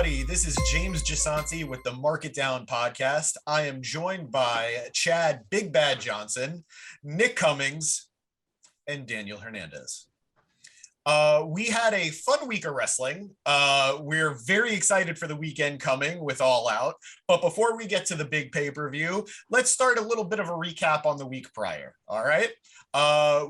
everybody. This is James Gisante with the Mark It Down podcast. I am joined by Chad Big Bad Johnson, Nick Cummings, and Daniel Hernandez. We had a fun week of wrestling. We're very excited for the weekend coming with All Out. But before we get to the big pay-per-view, let's start a little bit of a recap on the week prior. All right.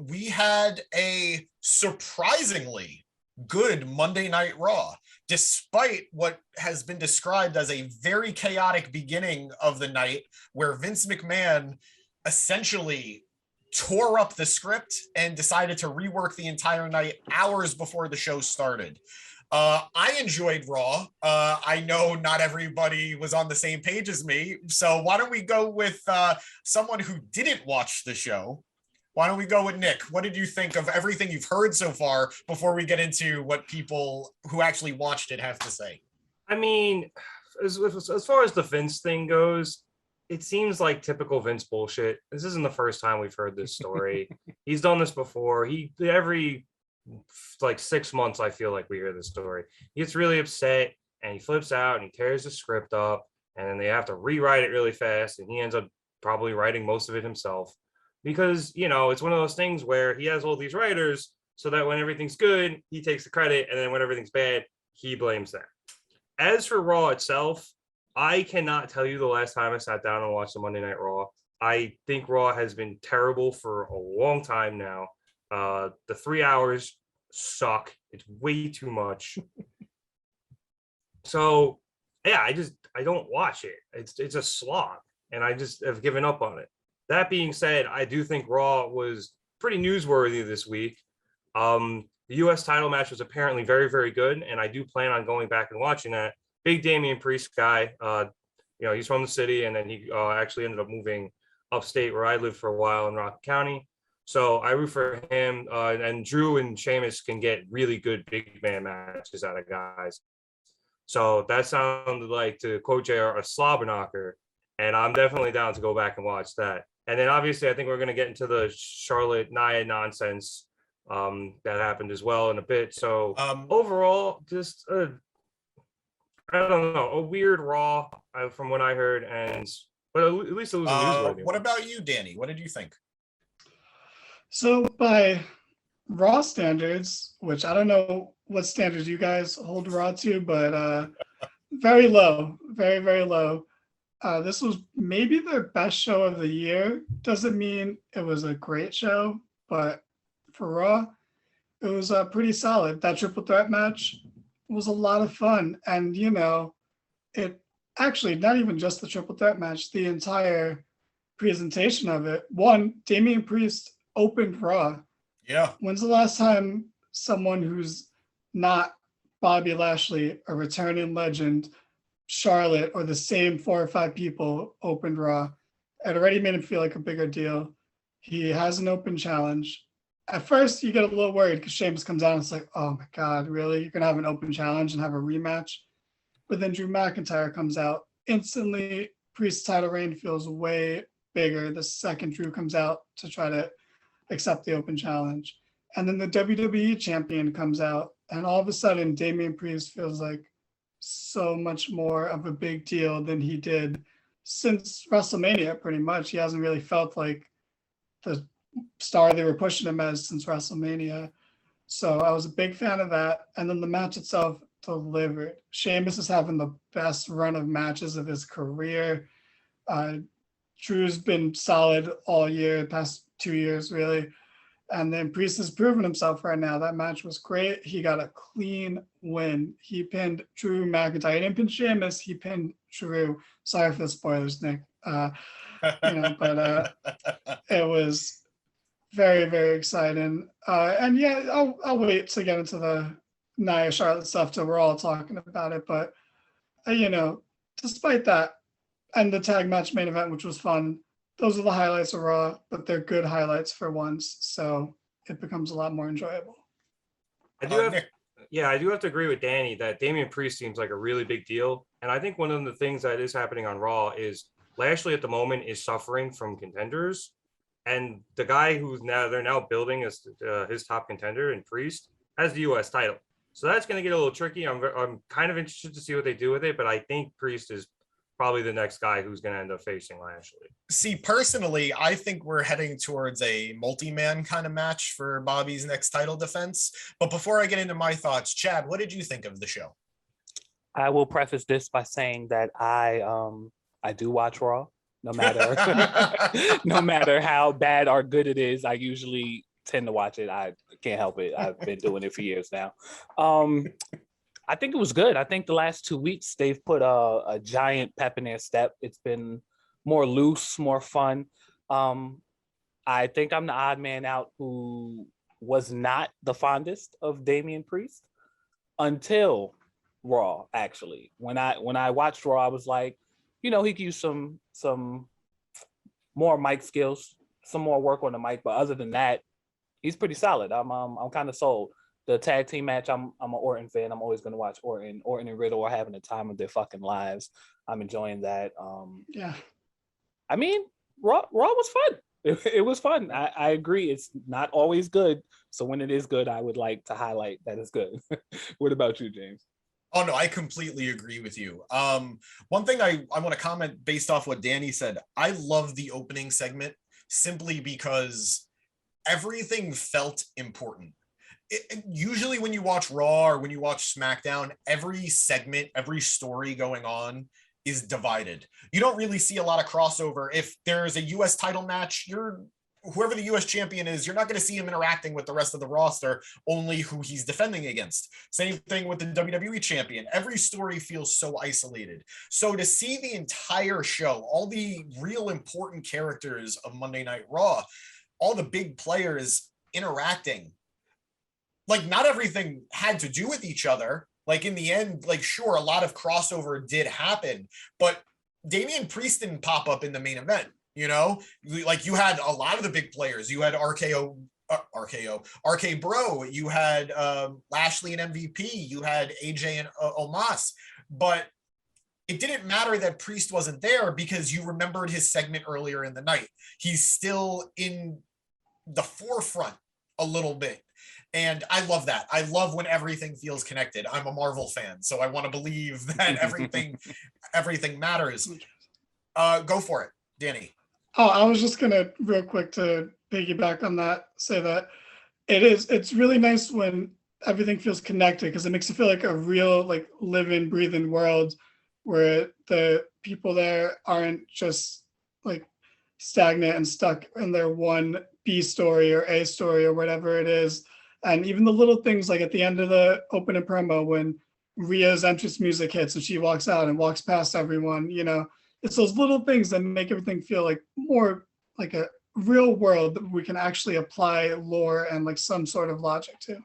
We had a surprisingly good Monday Night Raw, despite what has been described as a very chaotic beginning of the night where Vince McMahon essentially tore up the script and decided to rework the entire night hours before the show started. I enjoyed Raw. I know not everybody was on the same page as me. So why don't we go with someone who didn't watch the show? Why don't we go with Nick? What did you think of everything you've heard so far before we get into what people who actually watched it have to say? I mean, as far as the Vince thing goes, it seems like typical Vince bullshit. This isn't the first time we've heard this story. He's done this before. Every 6 months, I feel like we hear this story. He gets really upset and he flips out and he tears the script up, and then they have to rewrite it really fast, and he ends up probably writing most of it himself. Because, it's one of those things where he has all these writers so that when everything's good, he takes the credit, and then when everything's bad, he blames them. As for Raw itself, I cannot tell you the last time I sat down and watched the Monday Night Raw. I think Raw has been terrible for a long time now. The 3 hours suck. It's way too much. So, yeah, I don't watch it. It's a slog, and I just have given up on it. That being said, I do think Raw was pretty newsworthy this week. The U.S. title match was apparently very, very good, and I do plan on going back and watching that. Big Damien Priest guy. He's from the city, and then he actually ended up moving upstate where I lived for a while in Rock County. So I root for him. And Drew and Sheamus can get really good big man matches out of guys. So that sounded like, to quote JR, a slobber knocker. And I'm definitely down to go back and watch that. And then obviously I think we're going to get into the Charlotte Nia nonsense that happened as well in a bit. So overall, just I don't know, a weird Raw from what I heard, but at least it was a newsworthy. What about you, Danny? What did you think? So by Raw standards, which I don't know what standards you guys hold Raw to, but very low, very, very low. This was maybe their best show of the year. Doesn't mean it was a great show, but for Raw, it was pretty solid. That triple threat match was a lot of fun. And, it actually, not even just the triple threat match, the entire presentation of it. One, Damien Priest opened Raw. Yeah. When's the last time someone who's not Bobby Lashley, a returning legend, Charlotte, or the same 4 or 5 people opened Raw? It already made him feel like a bigger deal. He has an open challenge. At first, you get a little worried because Sheamus comes out and it's like, oh my God, really? You're going to have an open challenge and have a rematch? But then Drew McIntyre comes out. Instantly, Priest's title reign feels way bigger the second Drew comes out to try to accept the open challenge. And then the WWE champion comes out, and all of a sudden, Damien Priest feels like so much more of a big deal than he did since WrestleMania. Pretty much, he hasn't really felt like the star they were pushing him as since WrestleMania. So I was a big fan of that. And then the match itself delivered. Sheamus is having the best run of matches of his career. Drew's been solid all year, past 2 years really. And then Priest has proven himself right now. That match was great. He got a clean win. He pinned Drew McIntyre. He didn't pin Sheamus. He pinned Drew. Sorry for the spoilers, Nick. But it was very, very exciting. And yeah, I'll wait to get into the Nia Charlotte stuff till we're all talking about it. But despite that, and the tag match main event, which was fun, those are the highlights of Raw, but they're good highlights for once, so it becomes a lot more enjoyable. I do have to agree with Danny that Damien Priest seems like a really big deal. And I think one of the things that is happening on Raw is Lashley at the moment is suffering from contenders. And the guy they're now building as his top contender in Priest has the U.S. title. So that's going to get a little tricky. I'm kind of interested to see what they do with it, but I think Priest is probably the next guy who's going to end up facing Lashley. See, personally, I think we're heading towards a multi-man kind of match for Bobby's next title defense. But before I get into my thoughts, Chad, what did you think of the show? I will preface this by saying that I do watch Raw, no matter no matter how bad or good it is. I usually tend to watch it. I can't help it. I've been doing it for years now. I think it was good. I think the last 2 weeks they've put a giant pep in their step. It's been more loose, more fun. I think I'm the odd man out who was not the fondest of Damien Priest until Raw. Actually, when I watched Raw, I was like, he could use some more mic skills, some more work on the mic. But other than that, he's pretty solid. I'm kind of sold. The tag team match, I'm an Orton fan. I'm always going to watch Orton. Orton and Riddle are having the time of their fucking lives. I'm enjoying that. Yeah. I mean, Raw was fun. It was fun. I agree. It's not always good. So when it is good, I would like to highlight that it's good. What about you, James? Oh, no, I completely agree with you. One thing I want to comment based off what Danny said, I love the opening segment simply because everything felt important. Usually when you watch Raw or when you watch SmackDown, every segment, every story going on is divided. You don't really see a lot of crossover. If there's a US title match, whoever the US champion is, you're not going to see him interacting with the rest of the roster, only who he's defending against. Same thing with the WWE champion. Every story feels so isolated. So to see the entire show, all the real important characters of Monday Night Raw, all the big players interacting, like not everything had to do with each other. Like in the end, like sure, a lot of crossover did happen, but Damien Priest didn't pop up in the main event. Like you had a lot of the big players. You had RK Bro. You had Lashley and MVP. You had AJ and Omos. But it didn't matter that Priest wasn't there because you remembered his segment earlier in the night. He's still in the forefront a little bit. And I love that. I love when everything feels connected. I'm a Marvel fan, so I want to believe that everything matters. Go for it, Danny. Oh, I was just gonna real quick to piggyback on that, say that it's really nice when everything feels connected because it makes it feel like a real, like living, breathing world where the people there aren't just like stagnant and stuck in their one B story or A story or whatever it is. And even the little things like at the end of the opening promo when Rhea's entrance music hits and she walks out and walks past everyone, it's those little things that make everything feel like more like a real world that we can actually apply lore and like some sort of logic to.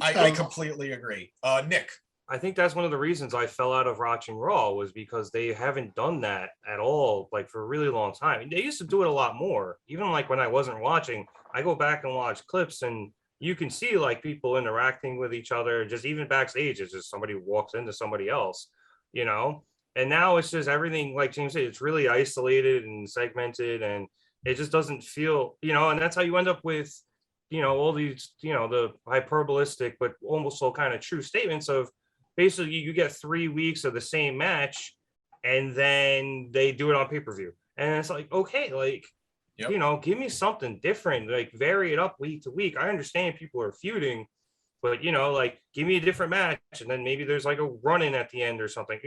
I completely agree. Nick. I think that's one of the reasons I fell out of watching Raw was because they haven't done that at all, like for a really long time. They used to do it a lot more. Even like when I wasn't watching, I go back and watch clips and you can see like people interacting with each other, just even backstage. It's just somebody walks into somebody else, and now it's just everything, like James said, it's really isolated and segmented and it just doesn't feel, and that's how you end up with, all these, the hyperbolistic, but almost so kind of true statements of basically you get 3 weeks of the same match and then they do it on pay-per-view. And it's like, okay, like, yep. Give me something different, like vary it up week to week. I understand people are feuding, but like give me a different match and then maybe there's like a run-in at the end or something,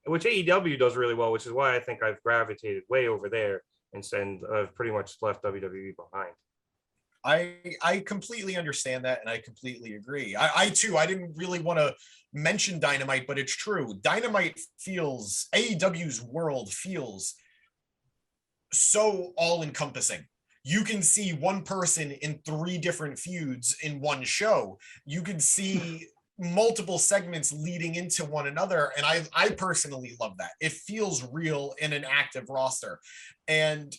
which AEW does really well, which is why I think I've gravitated way over there and I've pretty much left WWE behind. I completely understand that and I completely agree. I too, I didn't really want to mention Dynamite, but it's true. Dynamite feels, AEW's world feels so all-encompassing. You can see one person in 3 different feuds in one show. You can see multiple segments leading into one another. And I personally love that. It feels real in an active roster. And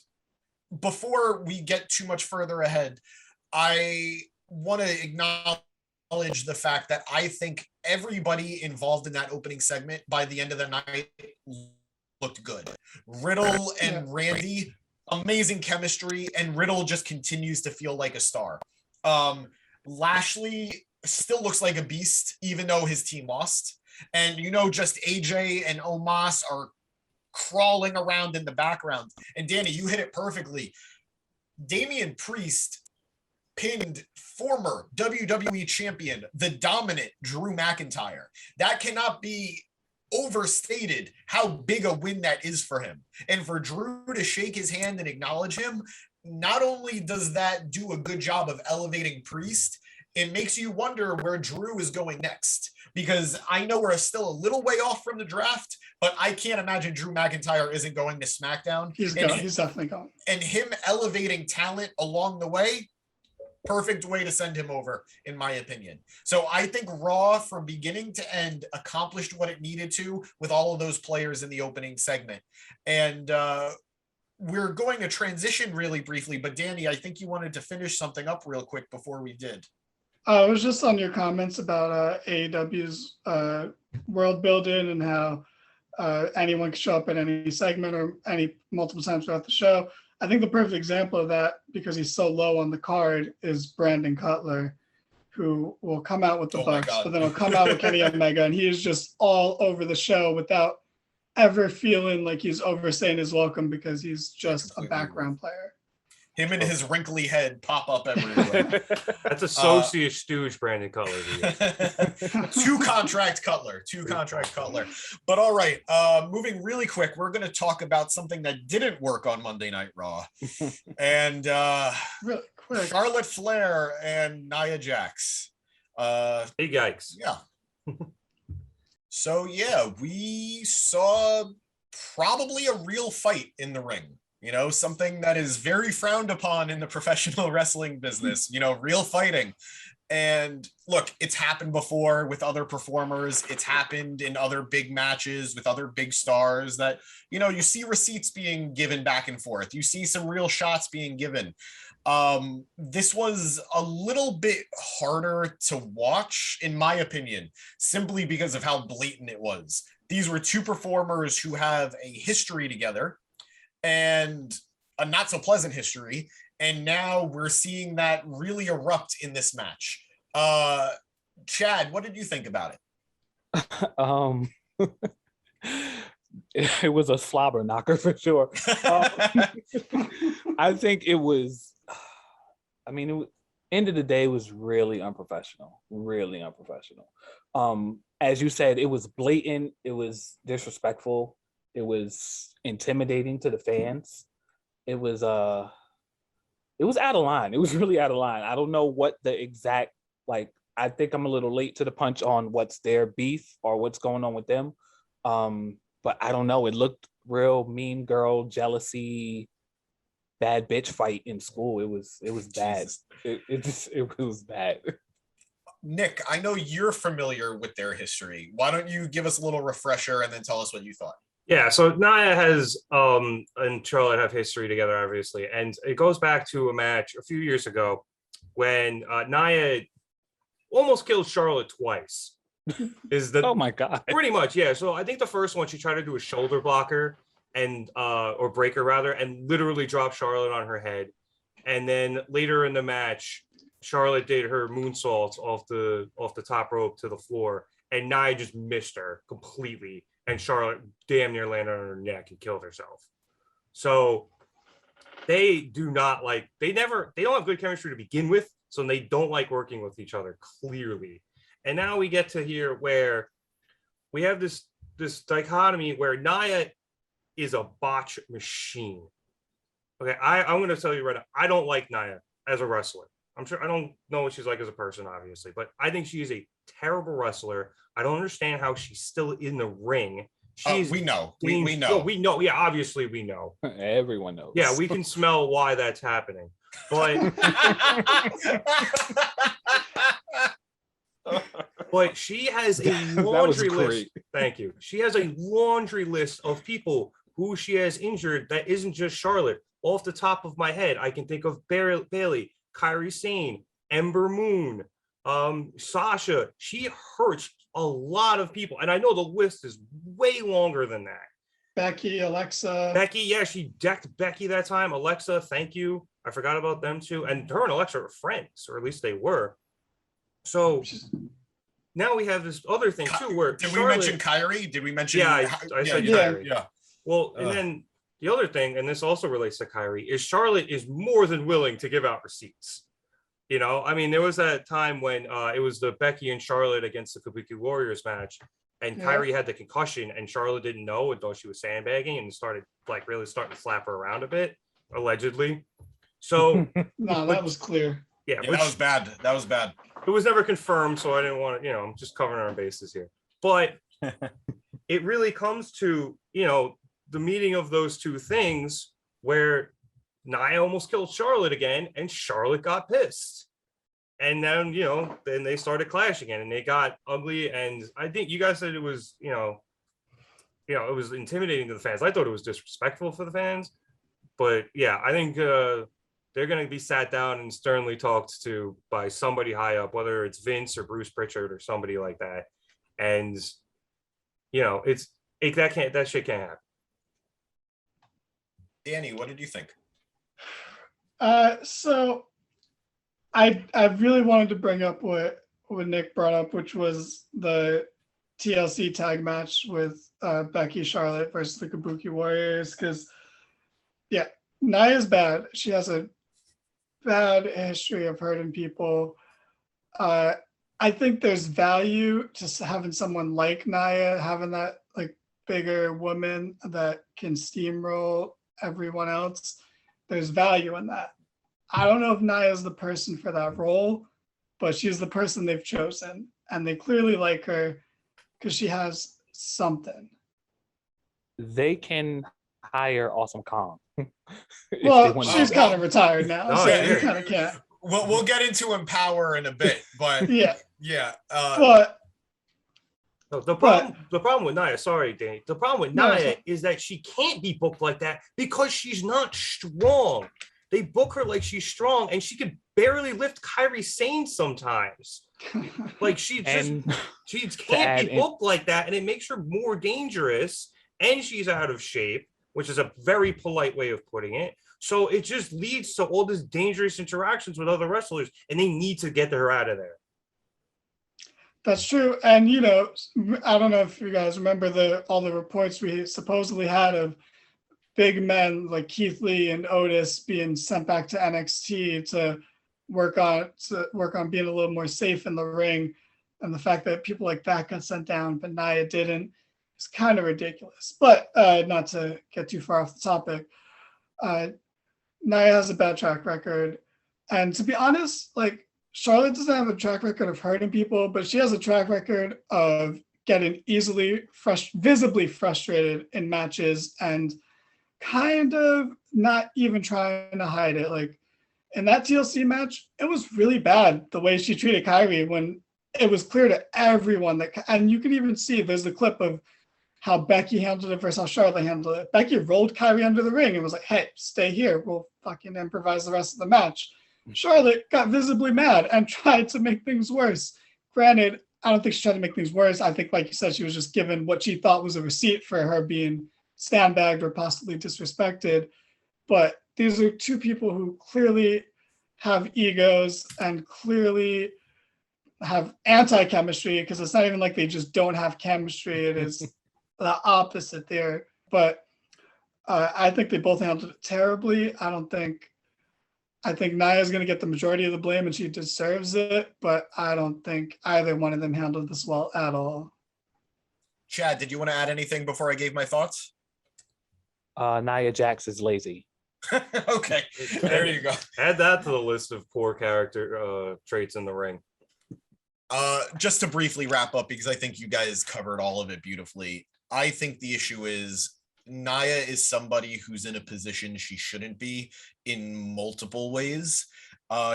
before we get too much further ahead, I want to acknowledge the fact that I think everybody involved in that opening segment by the end of the night looked good. Riddle and Randy, amazing chemistry, and Riddle just continues to feel like a star. Lashley still looks like a beast, even though his team lost. And, just AJ and Omos are crawling around in the background. And Danny, you hit it perfectly. Damien Priest pinned former WWE champion, the dominant Drew McIntyre. That cannot be overstated how big a win that is for him. And for Drew to shake his hand and acknowledge him, not only does that do a good job of elevating Priest, it makes you wonder where Drew is going next. Because I know we're still a little way off from the draft, but I can't imagine Drew McIntyre isn't going to SmackDown. He's going. He's definitely going. And him elevating talent along the way, perfect way to send him over, in my opinion. So I think Raw, from beginning to end, accomplished what it needed to with all of those players in the opening segment. And we're going to transition really briefly, but Danny, I think you wanted to finish something up real quick before we did. It was just on your comments about AEW's world building and how anyone can show up in any segment or multiple times throughout the show. I think the perfect example of that, because he's so low on the card, is Brandon Cutler, who will come out with the Bucks, but then he'll come out with Kenny Omega, and he is just all over the show without ever feeling like he's overstaying his welcome, because he's just a background player. Him and his wrinkly head pop up everywhere. That's associate stooge, Brandon Cutler. Two contract Cutler. But all right, moving really quick, we're going to talk about something that didn't work on Monday Night Raw. And really quick, Charlotte Flair and Nia Jax. Big yikes. Yeah. So, yeah, we saw probably a real fight in the ring. Something that is very frowned upon in the professional wrestling business, real fighting. And look, it's happened before with other performers. It's happened in other big matches with other big stars that, you see receipts being given back and forth. You see some real shots being given. This was a little bit harder to watch, in my opinion, simply because of how blatant it was. These were two performers who have a history together, and a not so pleasant history. And now we're seeing that really erupt in this match. Chad, what did you think about it? It was a slobber knocker for sure. I think it was, end of the day, it was really unprofessional. As you said, it was blatant. It was disrespectful. It was intimidating to the fans. It was out of line. It was really out of line. I don't know what the exact, I think I'm a little late to the punch on what's their beef or what's going on with them. But I don't know. It looked real mean girl, jealousy, bad bitch fight in school. It was bad. It was bad. Nick, I know you're familiar with their history. Why don't you give us a little refresher and then tell us what you thought? Yeah, so Nia has and Charlotte have history together, obviously, and it goes back to a match a few years ago when Nia almost killed Charlotte twice. Oh my god! Pretty much, yeah. So I think the first one she tried to do a shoulder blocker and or breaker rather, and literally dropped Charlotte on her head, and then later in the match, Charlotte did her moonsault off the top rope to the floor, and Nia just missed her completely. And Charlotte damn near landed on her neck and killed herself. So they don't have good chemistry to begin with. So they don't like working with each other, clearly. And now we get to here where we have this dichotomy where Nia is a botch machine. Okay, I'm going to tell you right now, I don't like Nia as a wrestler. I'm sure I don't know what she's like as a person, obviously, but I think she is a terrible wrestler. I don't understand how she's still in the ring. We know. We know. We know. Yeah, obviously we know. Everyone knows. Yeah, we can smell why that's happening. But but she has a laundry list. Thank you. She has a laundry list of people who she has injured that isn't just Charlotte. Off the top of my head, I can think of Bailey, Kairi Sane, Ember Moon, Sasha. She hurts a lot of people, and I know the list is way longer than that. Becky, Alexa. Becky, yeah, she decked Becky that time. Alexa, thank you. I forgot about them too. And her and Alexa are friends, or at least they were. So now we have this other thing too, where did Charlotte, we mention Kyrie? Did we mention? Yeah, I said yeah. Kyrie. Yeah. Well, and then the other thing, and this also relates to Kyrie, is Charlotte is more than willing to give out receipts. You know, I mean, there was that time when it was the Becky and Charlotte against the Kabuki Warriors match, and Kyrie had the concussion, and Charlotte didn't know and thought she was sandbagging and started really starting to slap her around a bit, allegedly. So no, that was clear. Yeah, that was bad. That was bad. It was never confirmed, so I didn't want to, I'm just covering our bases here. But it really comes to, the meeting of those two things where Nia almost killed Charlotte again, and Charlotte got pissed. And then, then they started clashing again, and they got ugly. And I think you guys said it was, it was intimidating to the fans. I thought it was disrespectful for the fans. But yeah, I think they're going to be sat down and sternly talked to by somebody high up, whether it's Vince or Bruce Pritchard or somebody like that. And, that shit can't happen. Danny, what did you think? So I really wanted to bring up what Nick brought up, which was the TLC tag match with Becky Charlotte versus the Kabuki Warriors. Because, Nia's bad. She has a bad history of hurting people. I think there's value to having someone like Nia, having that bigger woman that can steamroll everyone else. There's value in that. I don't know if Nia is the person for that role, but she's the person they've chosen, and they clearly like her because she has something. They can hire Awesome Kong. Well, she's kind of retired now, so you kind of can't. We'll get into Empower in a bit, but But the problem with Nia, sorry, Danny. The problem with Nia is that she can't be booked like that because she's not strong. They book her like she's strong, and she could barely lift Kairi Sane sometimes. She can't be booked like that, and it makes her more dangerous. And she's out of shape, which is a very polite way of putting it. So it just leads to all these dangerous interactions with other wrestlers, and they need to get her out of there. That's true. And, I don't know if you guys remember all the reports we supposedly had of big men like Keith Lee and Otis being sent back to NXT to work on being a little more safe in the ring. And the fact that people like that got sent down, but Nia didn't, is kind of ridiculous. But not to get too far off the topic, Nia has a bad track record. And to be honest, Charlotte doesn't have a track record of hurting people, but she has a track record of getting visibly frustrated in matches and kind of not even trying to hide it. In that TLC match, it was really bad the way she treated Kairi when it was clear to everyone and you can even see there's the clip of how Becky handled it versus how Charlotte handled it. Becky rolled Kairi under the ring and was like, hey, stay here. We'll fucking improvise the rest of the match. Charlotte got visibly mad and tried to make things worse. Granted, I don't think she tried to make things worse. I think, like you said, she was just given what she thought was a receipt for her being sandbagged or possibly disrespected. But these are two people who clearly have egos and clearly have anti-chemistry, because it's not even like they just don't have chemistry. It is the opposite there. But I think they both handled it terribly. I think Nia is going to get the majority of the blame, and she deserves it, but I don't think either one of them handled this well at all. Chad, did you want to add anything before I gave my thoughts? Nia Jax is lazy. Okay, there you go. Add that to the list of poor character traits in the ring. Just to briefly wrap up, because I think you guys covered all of it beautifully. I think the issue is Nia is somebody who's in a position she shouldn't be in multiple ways.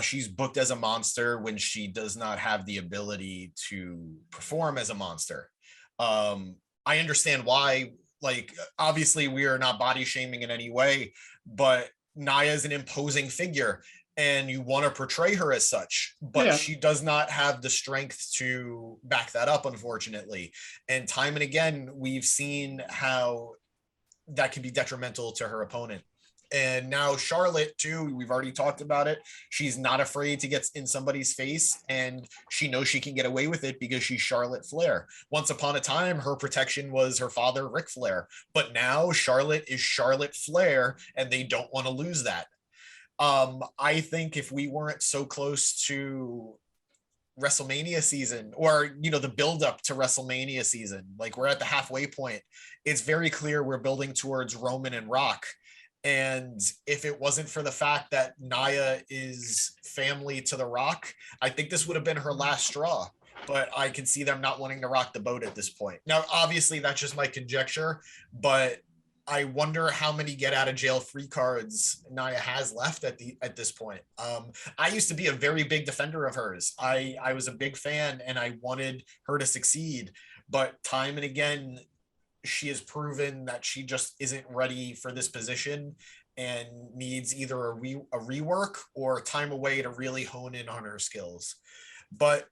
She's booked as a monster when she does not have the ability to perform as a monster. I understand why, obviously we are not body shaming in any way, but Nia is an imposing figure and you want to portray her as such, but she does not have the strength to back that up, unfortunately. And time and again, we've seen how that can be detrimental to her opponent. And now Charlotte too, we've already talked about it. She's not afraid to get in somebody's face, and she knows she can get away with it because she's Charlotte Flair. Once upon a time, her protection was her father, Ric Flair, but now Charlotte is Charlotte Flair, and they don't want to lose that. I think if we weren't so close to WrestleMania season, or the build up to WrestleMania season, like we're at the halfway point, it's very clear we're building towards Roman and Rock. And if it wasn't for the fact that Nia is family to The Rock, I think this would have been her last straw. But I can see them not wanting to rock the boat at this point. Now, obviously, that's just my conjecture, but I wonder how many get out of jail free cards Nia has left at this point. I used to be a very big defender of hers. I was a big fan, and I wanted her to succeed. But time and again, she has proven that she just isn't ready for this position and needs either a rework or time away to really hone in on her skills. But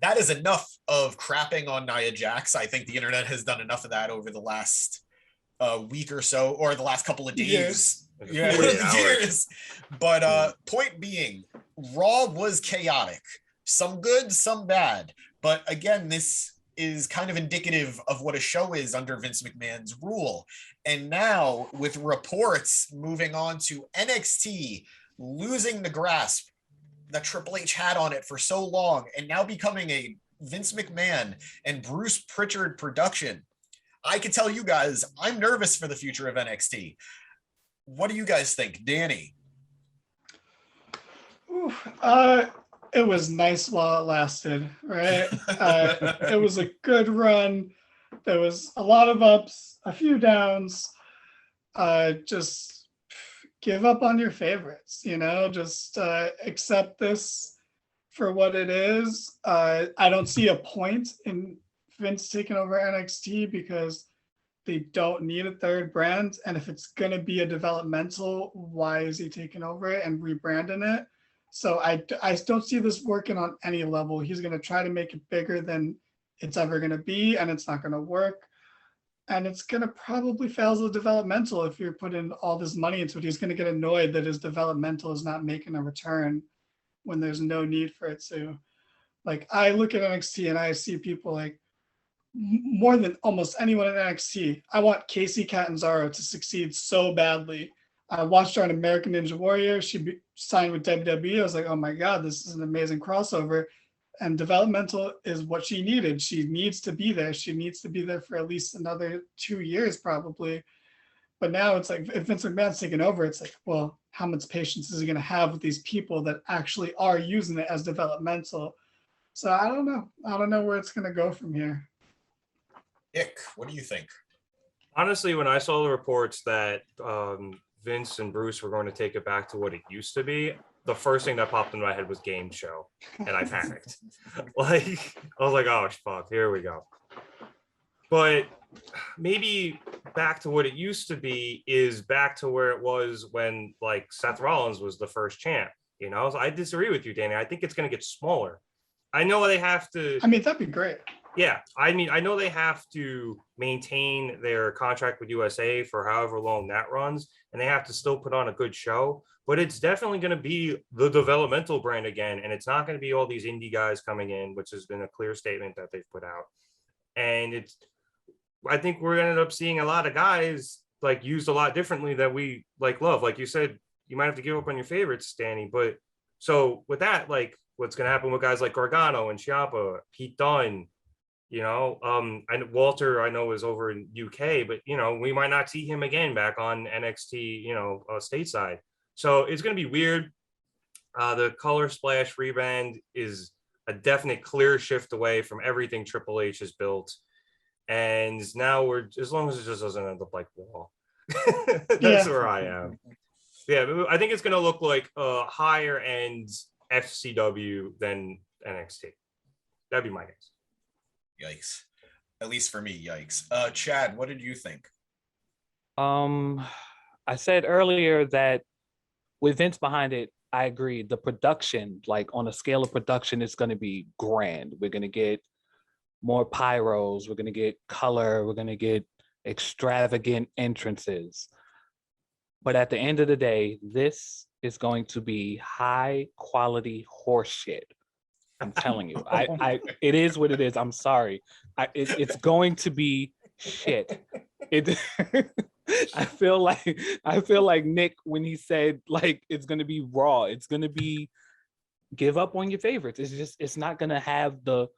that is enough of crapping on Nia Jax. I think the internet has done enough of that over the last week or so, or the last couple of days. Years. But point being, Raw was chaotic. Some good, some bad. But again, this is kind of indicative of what a show is under Vince McMahon's rule. And now with reports moving on to NXT losing the grasp that Triple H had on it for so long, and now becoming a Vince McMahon and Bruce Pritchard production, I can tell you guys, I'm nervous for the future of NXT. What do you guys think? Danny? It was nice while it lasted, right? It was a good run. There was a lot of ups, a few downs. Just give up on your favorites, just accept this for what it is. I don't see a point in Vince taking over NXT because they don't need a third brand. And if it's going to be a developmental, why is he taking over it and rebranding it? So I don't see this working on any level. He's going to try to make it bigger than it's ever going to be, and it's not going to work. And it's going to probably fail as a developmental if you're putting all this money into it. He's going to get annoyed that his developmental is not making a return when there's no need for it to. Like, I look at NXT and I see people like, more than almost anyone in NXT, I want Casey Catanzaro to succeed so badly. I watched her on American Ninja Warrior. She signed with WWE. I was like, oh my God, this is an amazing crossover. And developmental is what she needed. She needs to be there. She needs to be there for at least another 2 years, probably. But now it's like, if Vince McMahon's taking over, it's like, well, how much patience is he going to have with these people that actually are using it as developmental? So I don't know. I don't know where it's going to go from here. Ick, what do you think? Honestly, when I saw the reports that Vince and Bruce were going to take it back to what it used to be, the first thing that popped in my head was Game Show, and I panicked. I was like, oh fuck, here we go. But maybe back to what it used to be is back to where it was when like Seth Rollins was the first champ. So I disagree with you, Danny. I think it's going to get smaller. I know they have to. I mean, that'd be great. Yeah, I know they have to maintain their contract with USA for however long that runs, and they have to still put on a good show, but it's definitely going to be the developmental brand again, and it's not going to be all these indie guys coming in, which has been a clear statement that they've put out. And I think we're going to end up seeing a lot of guys like used a lot differently that we like love. Like you said, you might have to give up on your favorites, Danny, but so with that, like what's going to happen with guys like Gargano and Ciampa, Pete Dunne, and Walter, I know, is over in UK, but we might not see him again back on NXT, stateside. So it's going to be weird. The Color Splash rebrand is a definite clear shift away from everything Triple H has built. And now as long as it just doesn't end up like Raw, that's where I am. Yeah, I think it's going to look like a higher end FCW than NXT. That'd be my guess. Yikes. At least for me, yikes. Chad, what did you think? I said earlier that with Vince behind it, I agree. The production, like on a scale of production, it's going to be grand. We're going to get more pyros. We're going to get color. We're going to get extravagant entrances. But at the end of the day, this is going to be high quality horse shit. I'm telling you, it is what it is. I'm sorry. It's going to be shit. It. I feel like Nick when he said like it's going to be Raw. It's going to be give up on your favorites. It's not going to have the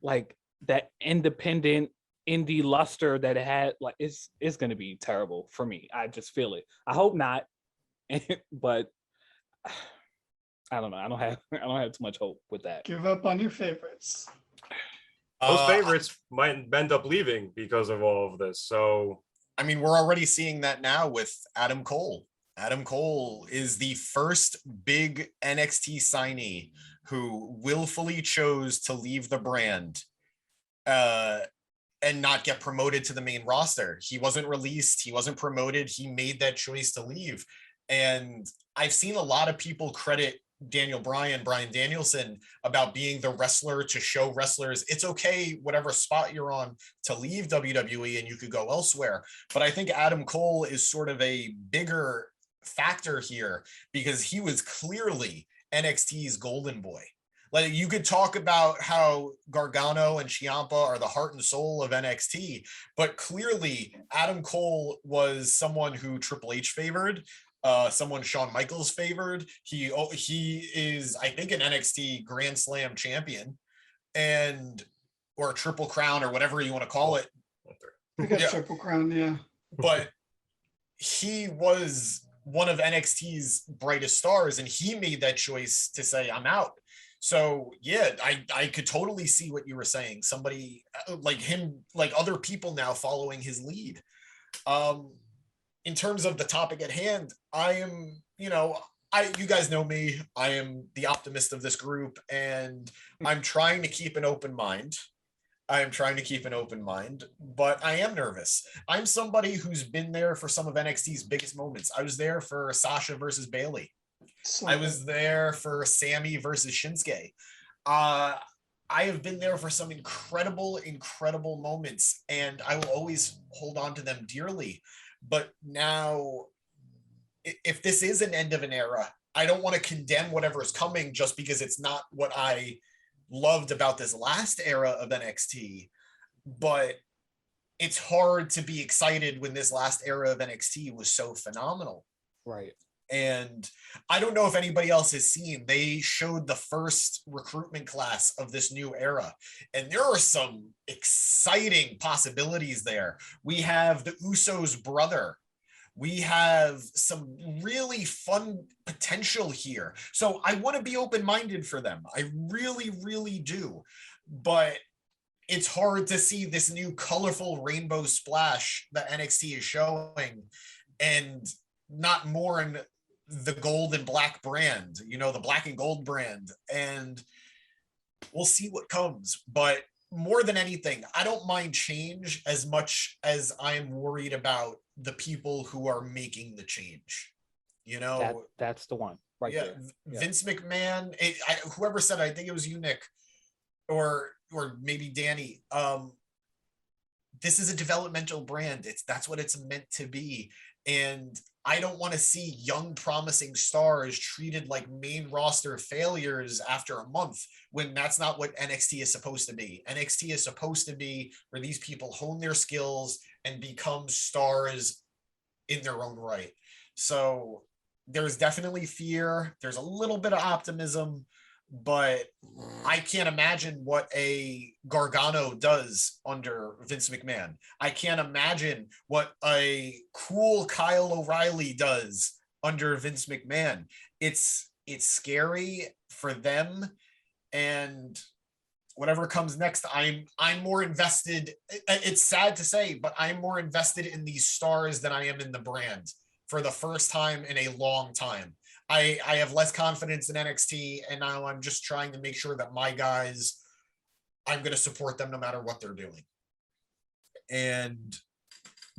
like that independent indie luster that it had. Like it's going to be terrible for me. I just feel it. I hope not, but I don't know. I don't have too much hope with that. Give up on your favorites. Those favorites might end up leaving because of all of this. So, I mean, we're already seeing that now with Adam Cole. Adam Cole is the first big NXT signee who willfully chose to leave the brand and not get promoted to the main roster. He wasn't released. He wasn't promoted. He made that choice to leave. And I've seen a lot of people credit Brian Danielson about being the wrestler to show wrestlers it's okay, whatever spot you're on, to leave WWE and you could go elsewhere. But I think Adam Cole is sort of a bigger factor here because he was clearly NXT's golden boy. Like you could talk about how Gargano and Ciampa are the heart and soul of NXT, but clearly Adam Cole was someone who Triple H favored. Someone Shawn Michaels favored. He is, I think, an NXT Grand Slam champion, or Triple Crown or whatever you want to call it. I guess Triple Crown, yeah. But he was one of NXT's brightest stars, and he made that choice to say, "I'm out." So yeah, I could totally see what you were saying. Somebody like him, like other people now following his lead. In terms of the topic at hand, I am, you guys know me, I am the optimist of this group, and I'm trying to keep an open mind. But I am nervous. I'm somebody who's been there for some of NXT's biggest moments. I was there for Sasha versus Bayley. I was there for Sammy versus Shinsuke. I have been there for some incredible moments, and I will always hold on to them dearly. But now, if this is an end of an era, I don't want to condemn whatever is coming just because it's not what I loved about this last era of NXT. But it's hard to be excited when this last era of NXT was so phenomenal. Right. And I don't know if anybody else has seen, they showed the first recruitment class of this new era. And there are some exciting possibilities there. We have the Usos' brother. We have some really fun potential here. So I want to be open-minded for them. I really, really do. But it's hard to see this new colorful rainbow splash that NXT is showing and not mourn the gold and black brand, the black and gold brand. And we'll see what comes. But more than anything, I don't mind change as much as I'm worried about the people who are making the change. That's the one right there. Yeah. Vince McMahon, whoever said, I think it was you, Nick, or maybe Danny. This is a developmental brand. That's what it's meant to be. And I don't want to see young, promising stars treated like main roster failures after a month when that's not what NXT is supposed to be. NXT is supposed to be where these people hone their skills and become stars in their own right. So there's definitely fear. There's a little bit of optimism, but I can't imagine what a Gargano does under Vince McMahon. I can't imagine what a cool Kyle O'Reilly does under Vince McMahon. It's scary for them, and whatever comes next, I'm more invested. It's sad to say, but I'm more invested in these stars than I am in the brand for the first time in a long time. I have less confidence in NXT, and now I'm just trying to make sure that my guys, I'm going to support them no matter what they're doing. And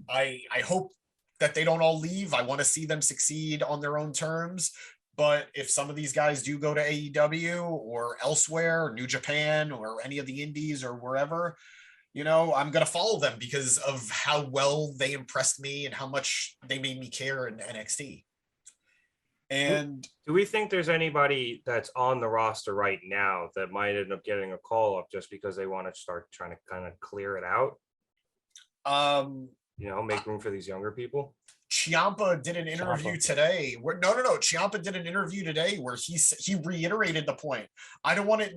I hope that they don't all leave. I want to see them succeed on their own terms. But if some of these guys do go to AEW or elsewhere, or New Japan, or any of the indies or wherever, I'm going to follow them because of how well they impressed me and how much they made me care in NXT. And do we think there's anybody that's on the roster right now that might end up getting a call up just because they want to start trying to kind of clear it out? Make room for these younger people. Ciampa did an interview today where Ciampa did an interview today where he reiterated the point. I don't want it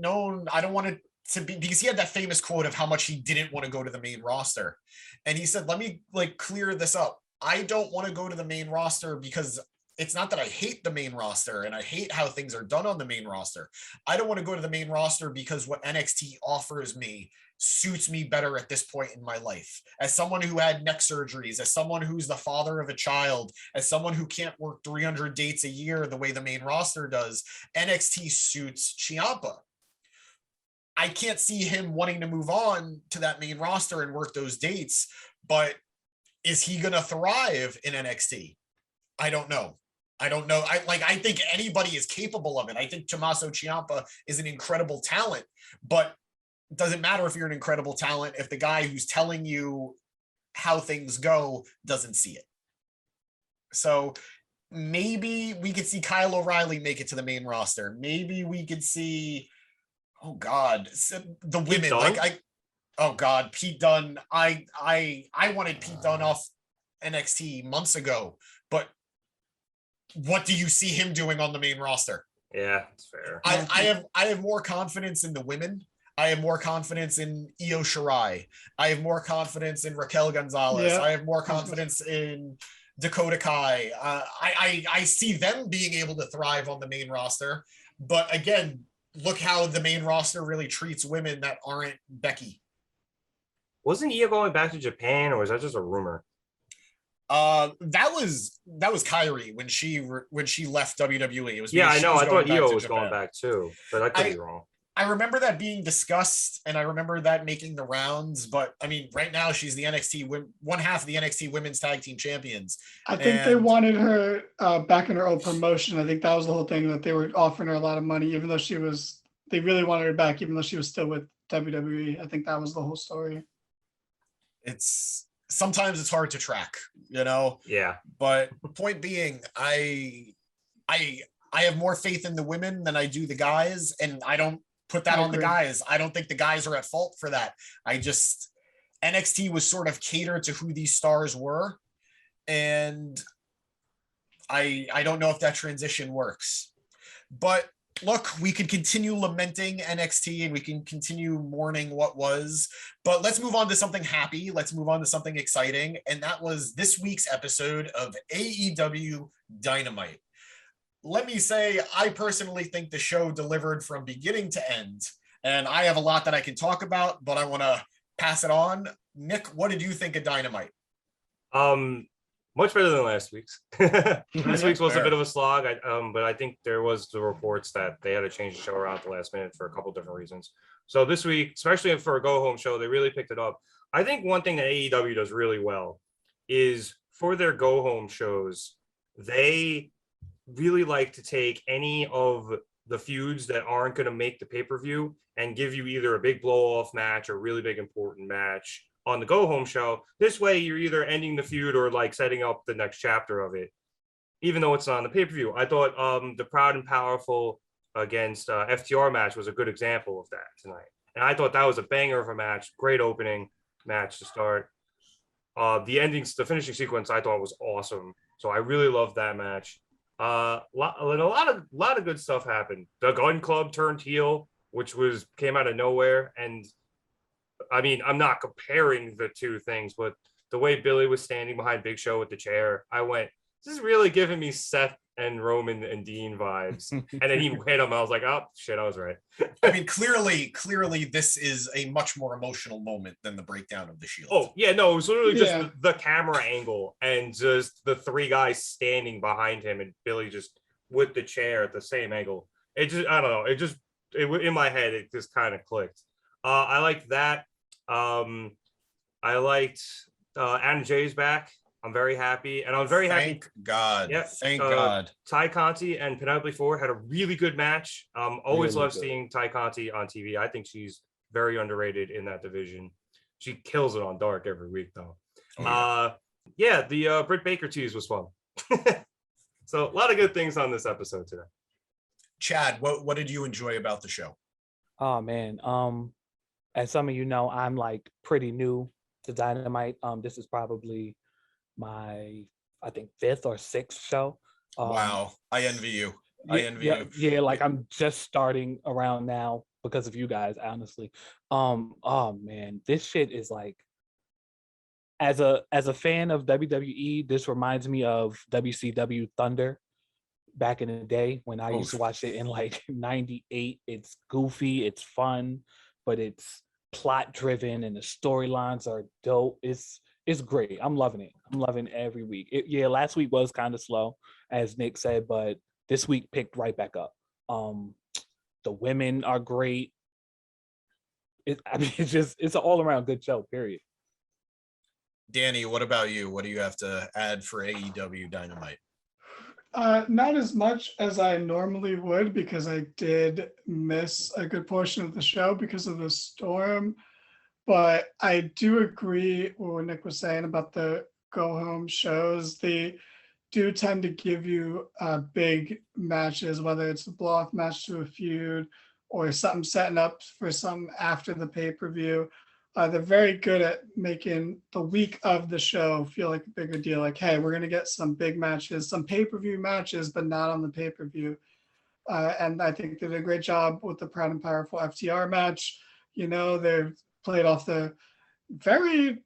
to be, because he had that famous quote of how much he didn't want to go to the main roster. And he said, let me clear this up. I don't want to go to the main roster because it's not that I hate the main roster and I hate how things are done on the main roster. I don't want to go to the main roster because what NXT offers me suits me better at this point in my life. As someone who had neck surgeries, as someone who's the father of a child, as someone who can't work 300 dates a year the way the main roster does, NXT suits Ciampa. I can't see him wanting to move on to that main roster and work those dates, but is he going to thrive in NXT? I don't know. I think anybody is capable of it. I think Tommaso Ciampa is an incredible talent, but it doesn't matter if you're an incredible talent if the guy who's telling you how things go doesn't see it. So maybe we could see Kyle O'Reilly make it to the main roster. Maybe we could see, oh God, the women. Pete Dunne. I wanted Pete Dunne off NXT months ago, but what do you see him doing on the main roster? Yeah, that's fair. I have more confidence in the women. I have more confidence in Io Shirai. I have more confidence in Raquel Gonzalez. I have more confidence in Dakota Kai. I see them being able to thrive on the main roster. But again, look how the main roster really treats women that aren't Becky. Wasn't Io going back to Japan, or was that just a rumor? That was Kyrie when she left WWE. It was I know. I thought Io was going back too, but I could be wrong. I remember that being discussed, and I remember that making the rounds. But I mean, right now she's the one half of the NXT Women's Tag Team Champions. I think they wanted her back in her old promotion. I think that was the whole thing, that they were offering her a lot of money, even though they really wanted her back, even though she was still with WWE. I think that was the whole story. Sometimes it's hard to track, Yeah. But point being, I have more faith in the women than I do the guys, and I don't put that on the guys. I don't think the guys are at fault for that. NXT was sort of catered to who these stars were, and I don't know if that transition works. But look, we could continue lamenting NXT and we can continue mourning what was, but let's move on to something happy. Let's move on to something exciting. And that was this week's episode of AEW Dynamite. Let me say, I personally think the show delivered from beginning to end, and I have a lot that I can talk about, but I want to pass it on. Nick, what did you think of Dynamite? Much better than last week's. This week's was a bit of a slog, but I think there was the reports that they had to change the show around at the last minute for a couple different reasons. So this week, especially for a go-home show, they really picked it up. I think one thing that AEW does really well is for their go-home shows, they really like to take any of the feuds that aren't going to make the pay-per-view and give you either a big blow-off match or really big important match on the go-home show. This way, you're either ending the feud or setting up the next chapter of it, even though it's not on the pay-per-view. I thought the Proud and Powerful against FTR match was a good example of that tonight. And I thought that was a banger of a match. Great opening match to start. The finishing sequence I thought was awesome. So I really loved that match. A lot of good stuff happened. The Gun Club turned heel, which came out of nowhere. And I mean, I'm not comparing the two things, but the way Billy was standing behind Big Show with the chair, I went, this is really giving me Seth and Roman and Dean vibes. And then he hit him. I was like, oh shit, I was right. I mean, clearly, this is a much more emotional moment than the breakdown of the Shield. Oh yeah, no, it was literally just the camera angle and just the three guys standing behind him and Billy just with the chair at the same angle. It just, I don't know. In my head, it just kind of clicked. I liked that. I liked Anna Jay's back. I'm very happy, and I'm very happy. Thank God. Yeah, thank God. Ty Conti and Penelope Ford had a really good match. Always love seeing Ty Conti on TV. I think she's very underrated in that division. She kills it on Dark every week, though. Oh, yeah. The Britt Baker tease was fun. So a lot of good things on this episode today. Chad, what did you enjoy about the show? Oh man. As some of you know, I'm like pretty new to Dynamite. This is probably my, I think, 5th or 6th show. Wow, I envy you. You. Yeah, like I'm just starting around now because of you guys, honestly. Oh man, this shit is like, as a fan of WWE, this reminds me of WCW Thunder back in the day when I used to watch it in like 98. It's goofy, it's fun, but it's plot driven and the storylines are dope. It's great. I'm loving it. I'm loving every week. Last week was kind of slow, as Nick said, but this week picked right back up. The women are great. It's an all around good show, period. Danny, what about you? What do you have to add for AEW Dynamite? Not as much as I normally would, because I did miss a good portion of the show because of the storm. But I do agree with what Nick was saying about the go home shows. They do tend to give you big matches, whether it's a blow off match to a feud or something setting up for some after the pay-per-view. They're very good at making the week of the show feel like a bigger deal. Like, hey, we're going to get some big matches, some pay-per-view matches, but not on the pay-per-view. And I think they did a great job with the Proud and Powerful FTR match. You know, they've played off the very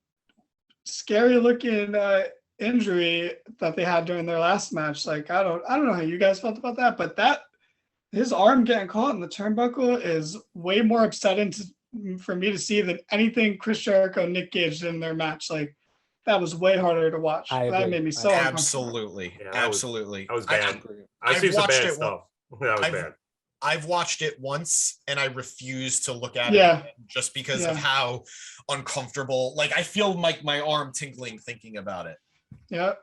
scary looking injury that they had during their last match. Like, I don't know how you guys felt about that, but his arm getting caught in the turnbuckle is way more upsetting for me to see than anything Chris Jericho and Nick Gage did in their match. Like, that was way harder to watch. That made me so uncomfortable. Absolutely. That was bad. I've seen some watched bad it. stuff. That was bad. I've watched it once and I refuse to look at it just because of how uncomfortable. Like, I feel like my arm tingling thinking about it. Yeah.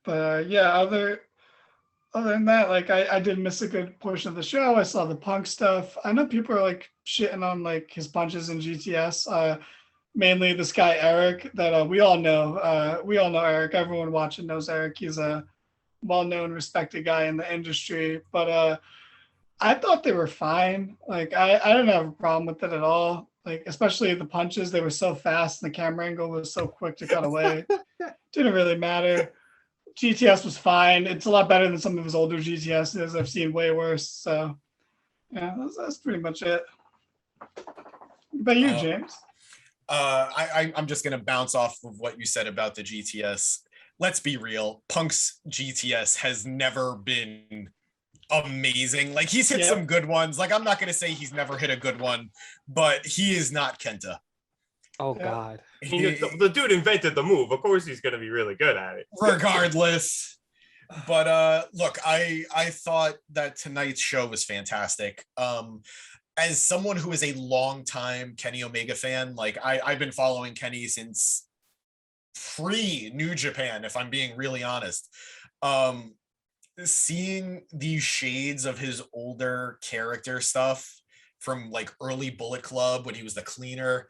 But other than that, like, I did miss a good portion of the show. I saw the Punk stuff. I know people are like shitting on like his punches in GTS. Mainly this guy Eric that we all know. We all know Eric. Everyone watching knows Eric. He's a well-known, respected guy in the industry. But I thought they were fine. Like, I didn't have a problem with it at all. Like, especially the punches, they were so fast and the camera angle was so quick to cut away. Didn't really matter. GTS was fine. It's a lot better than some of his older GTSs. I've seen way worse. So, yeah, that's pretty much it. What about you, James? I'm just going to bounce off of what you said about the GTS. Let's be real. Punk's GTS has never been amazing. Like, he's hit some good ones. Like, I'm not going to say he's never hit a good one, but he is not Kenta. Oh, God. The dude invented the move. Of course he's going to be really good at it. Regardless. But look, I thought that tonight's show was fantastic. As someone who is a long-time Kenny Omega fan, like, I've been following Kenny since pre-New Japan, if I'm being really honest. Seeing these shades of his older character stuff from like early Bullet Club when he was the cleaner.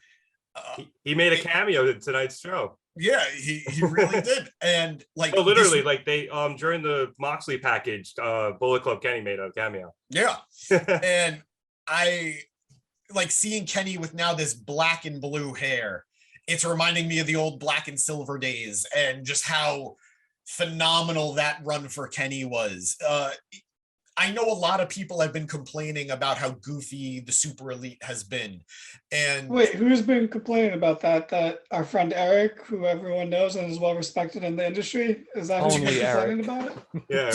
He made a cameo in tonight's show. Yeah, he really did. And like, so literally, like, they during the Moxley package, Bullet Club Kenny made a cameo. Yeah. And I like seeing Kenny with now this black and blue hair. It's reminding me of the old black and silver days and just how phenomenal that run for Kenny was. I know a lot of people have been complaining about how goofy the Super Elite has been. And wait, who's been complaining about that? That our friend Eric, who everyone knows and is well respected in the industry, is that who's been complaining about it? Yeah,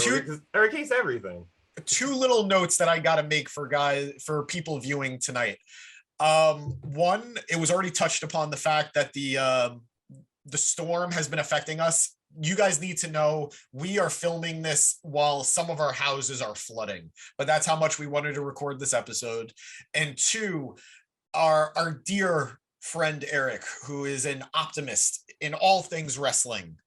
Eric hates everything. 2 little notes that I got to make for people viewing tonight. One, it was already touched upon the fact that the storm has been affecting us. You guys need to know we are filming this while some of our houses are flooding, but that's how much we wanted to record this episode. And 2, our dear friend Eric, who is an optimist in all things wrestling,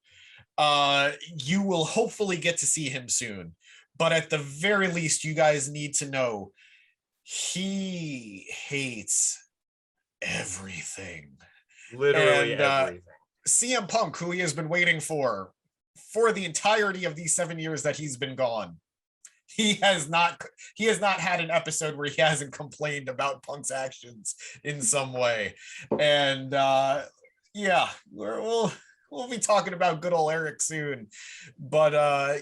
you will hopefully get to see him soon. But at the very least, you guys need to know he hates everything. Literally And, everything. CM Punk, who he has been waiting for the entirety of these 7 years that he's been gone, he has not had an episode where he hasn't complained about Punk's actions in some way. And yeah, we'll be talking about good old Eric soon. But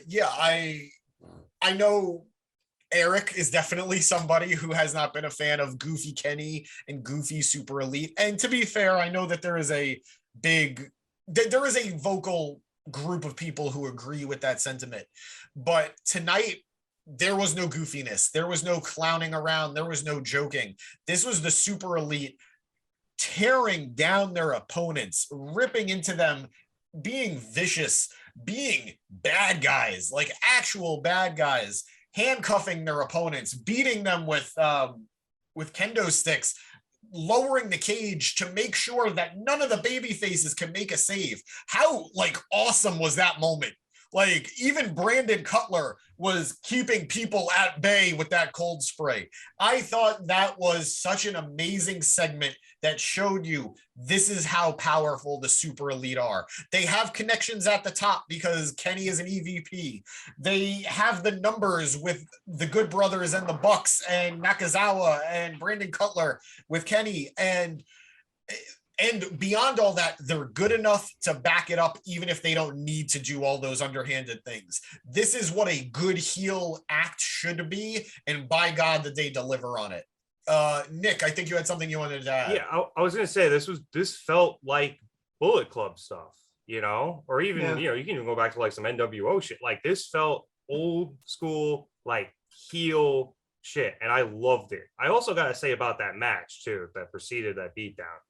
yeah, I know Eric is definitely somebody who has not been a fan of Goofy Kenny and Goofy Super Elite. And to be fair, I know that there is a vocal group of people who agree with that sentiment. But tonight, there was no goofiness. There was no clowning around. There was no joking. This was the Super Elite tearing down their opponents, ripping into them, being vicious, being bad guys, like actual bad guys, handcuffing their opponents, beating them with kendo sticks, lowering the cage to make sure that none of the baby faces can make a save. How like awesome was that moment? Like even Brandon Cutler was keeping people at bay with that cold spray. I thought that was such an amazing segment that showed you this is how powerful the Super Elite are. They have connections at the top because Kenny is an EVP. They have the numbers with the Good Brothers and the Bucks and Nakazawa and Brandon Cutler with Kenny. And beyond all that, they're good enough to back it up, even if they don't need to do all those underhanded things. This is what a good heel act should be, and by God, that they deliver on it. Nick, I think you had something you wanted to add. Yeah, I was gonna say this felt like Bullet Club stuff, you know, or even you know, you can even go back to like some NWO shit. Like this felt old school, like heel shit, and I loved it. I also gotta say about that match too that preceded that beatdown.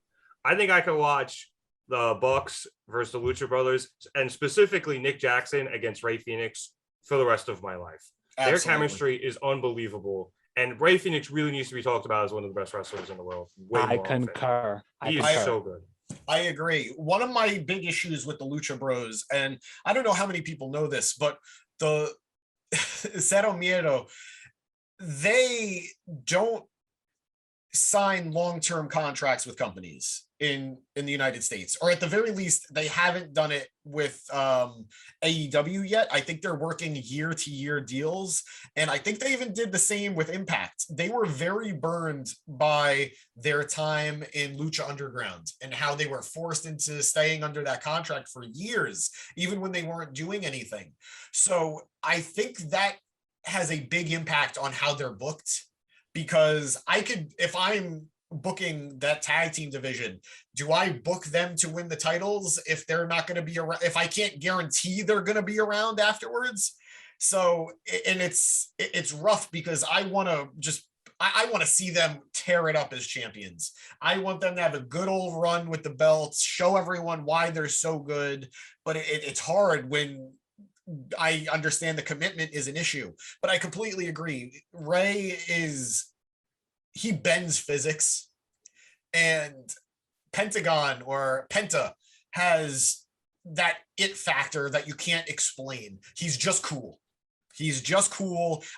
I think I could watch the Bucks versus the Lucha Brothers, and specifically Nick Jackson against Ray Phoenix for the rest of my life. Absolutely. Their chemistry is unbelievable. And Ray Phoenix really needs to be talked about as one of the best wrestlers in the world. I concur. He is so good. I agree. One of my big issues with the Lucha Bros, and I don't know how many people know this, but the Cero Miedo, they don't sign long-term contracts with companies in the United States, or at the very least, they haven't done it with AEW yet. I think they're working year-to-year deals, and I think they even did the same with Impact. They were very burned by their time in Lucha Underground and how they were forced into staying under that contract for years, even when they weren't doing anything. So I think that has a big impact on how they're booked, because I could, if I'm booking that tag team division, do I book them to win the titles if they're not going to be around, if I can't guarantee they're going to be around afterwards? So, and it's rough because I want to see them tear it up as champions. I want them to have a good old run with the belts, show everyone why they're so good, but it's hard when I understand the commitment is an issue. But I completely agree. Ray he bends physics, and Pentagon or Penta has that it factor that you can't explain. He's just cool.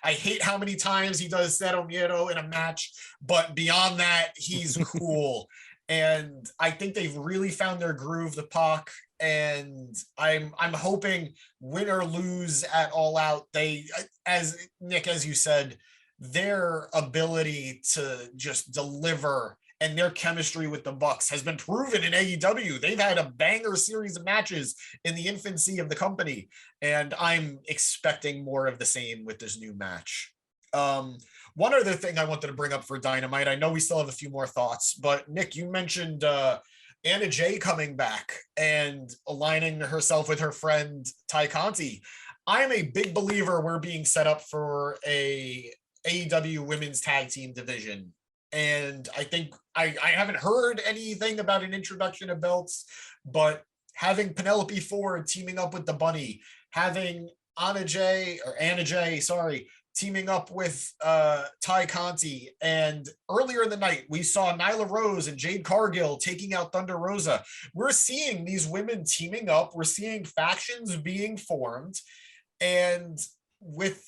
I hate how many times he does Cero Miedo in a match, but beyond that, he's cool. And I think they've really found their groove, the Pac. And I'm hoping win or lose at All Out, they, as Nick, as you said, their ability to just deliver and their chemistry with the Bucks has been proven in AEW. They've had a banger series of matches in the infancy of the company, and I'm expecting more of the same with this new match. One other thing I wanted to bring up for Dynamite, I know we still have a few more thoughts, but Nick, you mentioned Anna Jay coming back and aligning herself with her friend Ty Conti. I'm a big believer we're being set up for a AEW women's tag team division. And I think I haven't heard anything about an introduction of belts, but having Penelope Ford teaming up with the Bunny, having Anna Jay teaming up with Ty Conti. And earlier in the night, we saw Nyla Rose and Jade Cargill taking out Thunder Rosa. We're seeing these women teaming up. We're seeing factions being formed. And with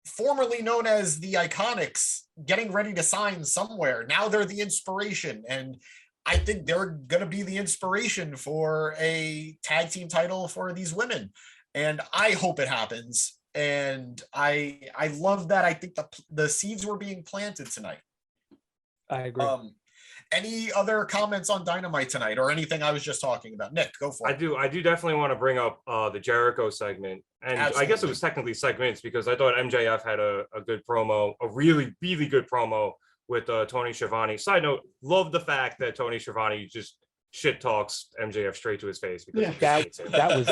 formerly known as the Iconics, getting ready to sign somewhere. Now they're the inspiration, and I think they're going to be the inspiration for a tag team title for these women. And I hope it happens. And I love that. I think the seeds were being planted tonight. I agree. Any other comments on Dynamite tonight or anything I was just talking about? Nick, go for it. I do definitely want to bring up the Jericho segment. And Absolutely. I guess it was technically segments because I thought MJF had a good promo, a really, really good promo with Tony Schiavone. Side note, love the fact that Tony Schiavone just shit talks MJF straight to his face. Because that was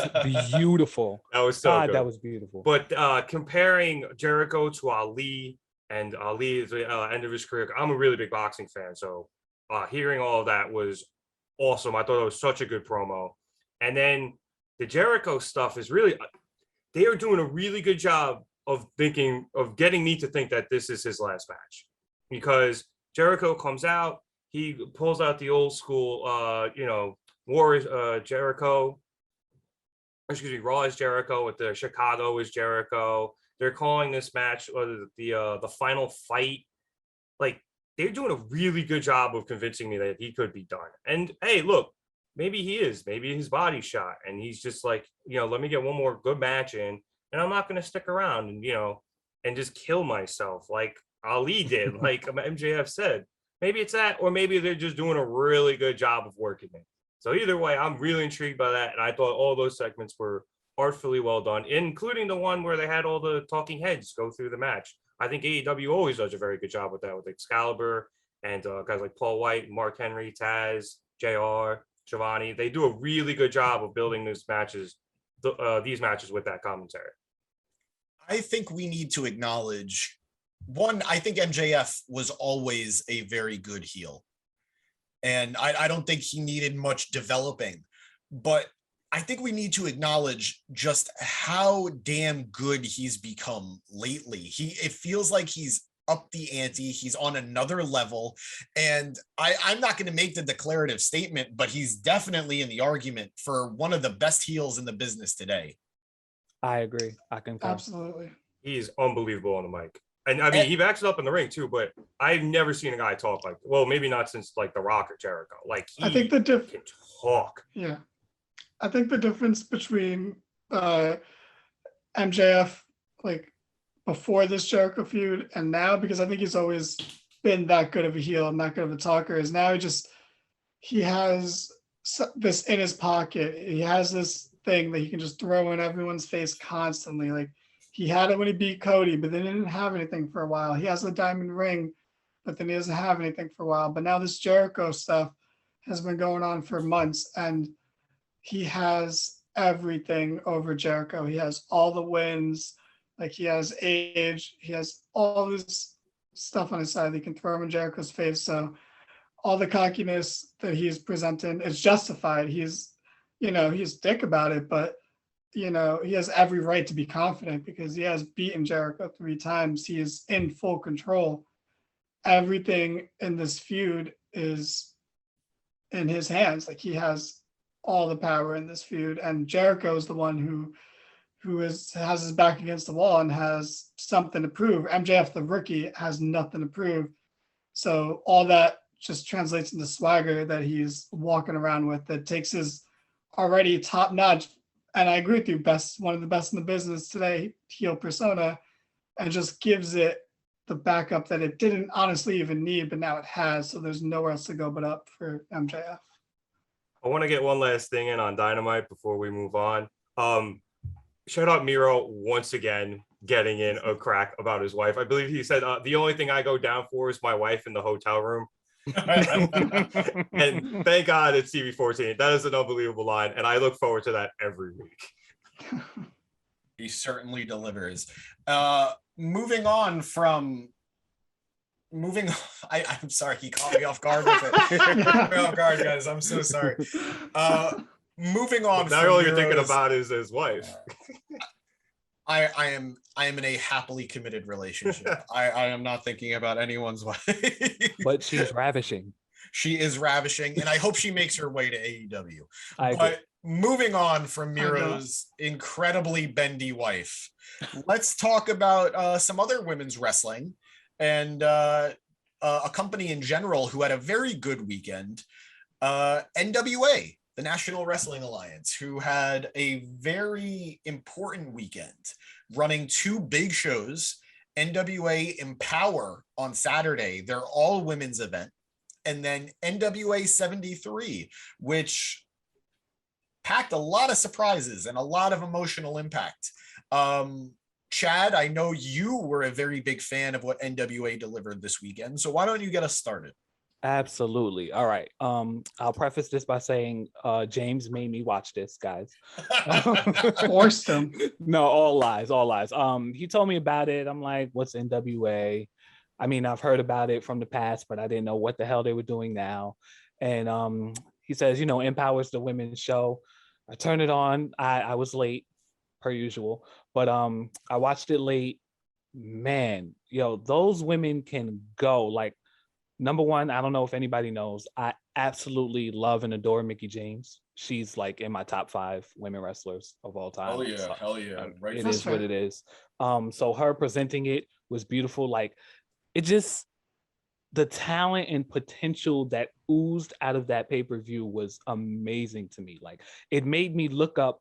beautiful. That was so good. That was beautiful. But comparing Jericho to Ali, and Ali is the end of his career, I'm a really big boxing fan, so hearing all of that was awesome. I thought it was such a good promo. And then the Jericho stuff is really, they are doing a really good job of getting me to think that this is his last match. Because Jericho comes out, he pulls out the old school, War is Jericho. Excuse me, Raw is Jericho with the Chicago is Jericho. They're calling this match the final fight. Like, they're doing a really good job of convincing me that he could be done. And hey, look, maybe he is. Maybe his body's shot, and he's just like, let me get one more good match in, and I'm not going to stick around and just kill myself like Ali did, like MJF said. Maybe it's that, or maybe they're just doing a really good job of working it. So either way, I'm really intrigued by that, and I thought all those segments were artfully well done, including the one where they had all the talking heads go through the match. I think AEW always does a very good job with that, with Excalibur and guys like Paul White, Mark Henry, Taz, JR, Giovanni. They do a really good job of building these matches with that commentary. I think we need to acknowledge, one, I think MJF was always a very good heel. And I don't think he needed much developing. But I think we need to acknowledge just how damn good he's become lately. It feels like he's up the ante. He's on another level. And I'm not going to make the declarative statement, but he's definitely in the argument for one of the best heels in the business today. I agree. I concur. Absolutely. He's unbelievable on the mic. And I mean, he backs it up in the ring too, but I've never seen a guy talk like, well, maybe not since like The Rock or Jericho. Like, I think the can talk. Yeah. I think the difference between MJF, like before this Jericho feud and now, because I think he's always been that good of a heel and that good of a talker, is now he has this in his pocket. He has this thing that he can just throw in everyone's face constantly. Like, he had it when he beat Cody, but then he didn't have anything for a while. He has the diamond ring, but then he doesn't have anything for a while. But now this Jericho stuff has been going on for months, and he has everything over Jericho. He has all the wins. Like, he has age. He has all this stuff on his side that he can throw in Jericho's face. So all the cockiness that he's presenting is justified. He's dick about it, but he has every right to be confident because he has beaten Jericho 3 times. He is in full control. Everything in this feud is in his hands. Like, he has all the power in this feud, and Jericho is the one who has his back against the wall and has something to prove. MJF, the rookie, has nothing to prove. So all that just translates into swagger that he's walking around with that takes his already top-notch, and I agree with you, one of the best in the business today, heel persona, and just gives it the backup that it didn't honestly even need, but now it has. So there's nowhere else to go but up for MJF. I want to get one last thing in on Dynamite before we move on. Shout out Miro once again, getting in a crack about his wife. I believe he said, the only thing I go down for is my wife in the hotel room. And thank God it's TV14. That is an unbelievable line, and I look forward to that every week. He certainly delivers. Moving on, I'm sorry, he caught me off guard with it. Caught me off guard, guys. I'm so sorry. Moving on. Now all you're thinking about is his wife. I am in a happily committed relationship. I am not thinking about anyone's wife. But she's ravishing. She is ravishing, and I hope she makes her way to AEW. moving on from Miro's incredibly bendy wife, let's talk about some other women's wrestling and a company in general who had a very good weekend. NWA, the National Wrestling Alliance, who had a very important weekend, running two big shows. NWA Empower on Saturday, their all women's event, and then NWA 73, which packed a lot of surprises and a lot of emotional impact. Chad, I know you were a very big fan of what NWA delivered this weekend, so why don't you get us started? Absolutely. All right. I'll preface this by saying James made me watch this, guys. Forced him. No, all lies, all lies. He told me about it. I'm like, what's NWA? I mean, I've heard about it from the past, but I didn't know what the hell they were doing now. And he says, you know, Empower's the women's show. I turned it on. I was late, per usual, but I watched it late. Man, yo, those women can go. Like, number one, I don't know if anybody knows, I absolutely love and adore Mickie James. She's like in my top 5 women wrestlers of all time. Hell yeah. Right. It is what it is. So her presenting it was beautiful. Like, it just, the talent and potential that oozed out of that pay-per-view was amazing to me. Like, it made me look up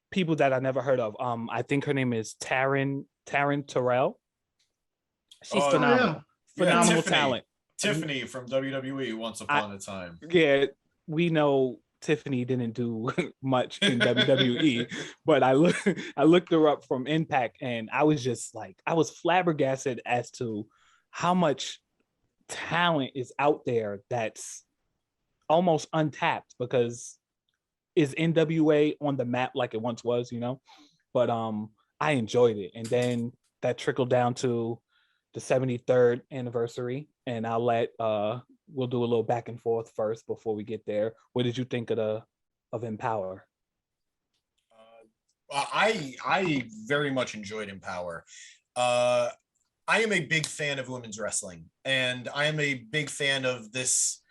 people that I never heard of. I think her name is Taryn Terrell. She's phenomenal. Phenomenal talent. Tiffany from WWE once upon a time. Yeah, we know Tiffany didn't do much in WWE, but I looked her up from Impact, and I was just like, I was flabbergasted as to how much talent is out there that's almost untapped, because is NWA on the map like it once was, you know? But I enjoyed it. And then that trickled down to the 73rd anniversary, and I'll let we'll do a little back and forth first before we get there. What did you think of Empower? I very much enjoyed Empower. I am a big fan of women's wrestling, and I am a big fan of this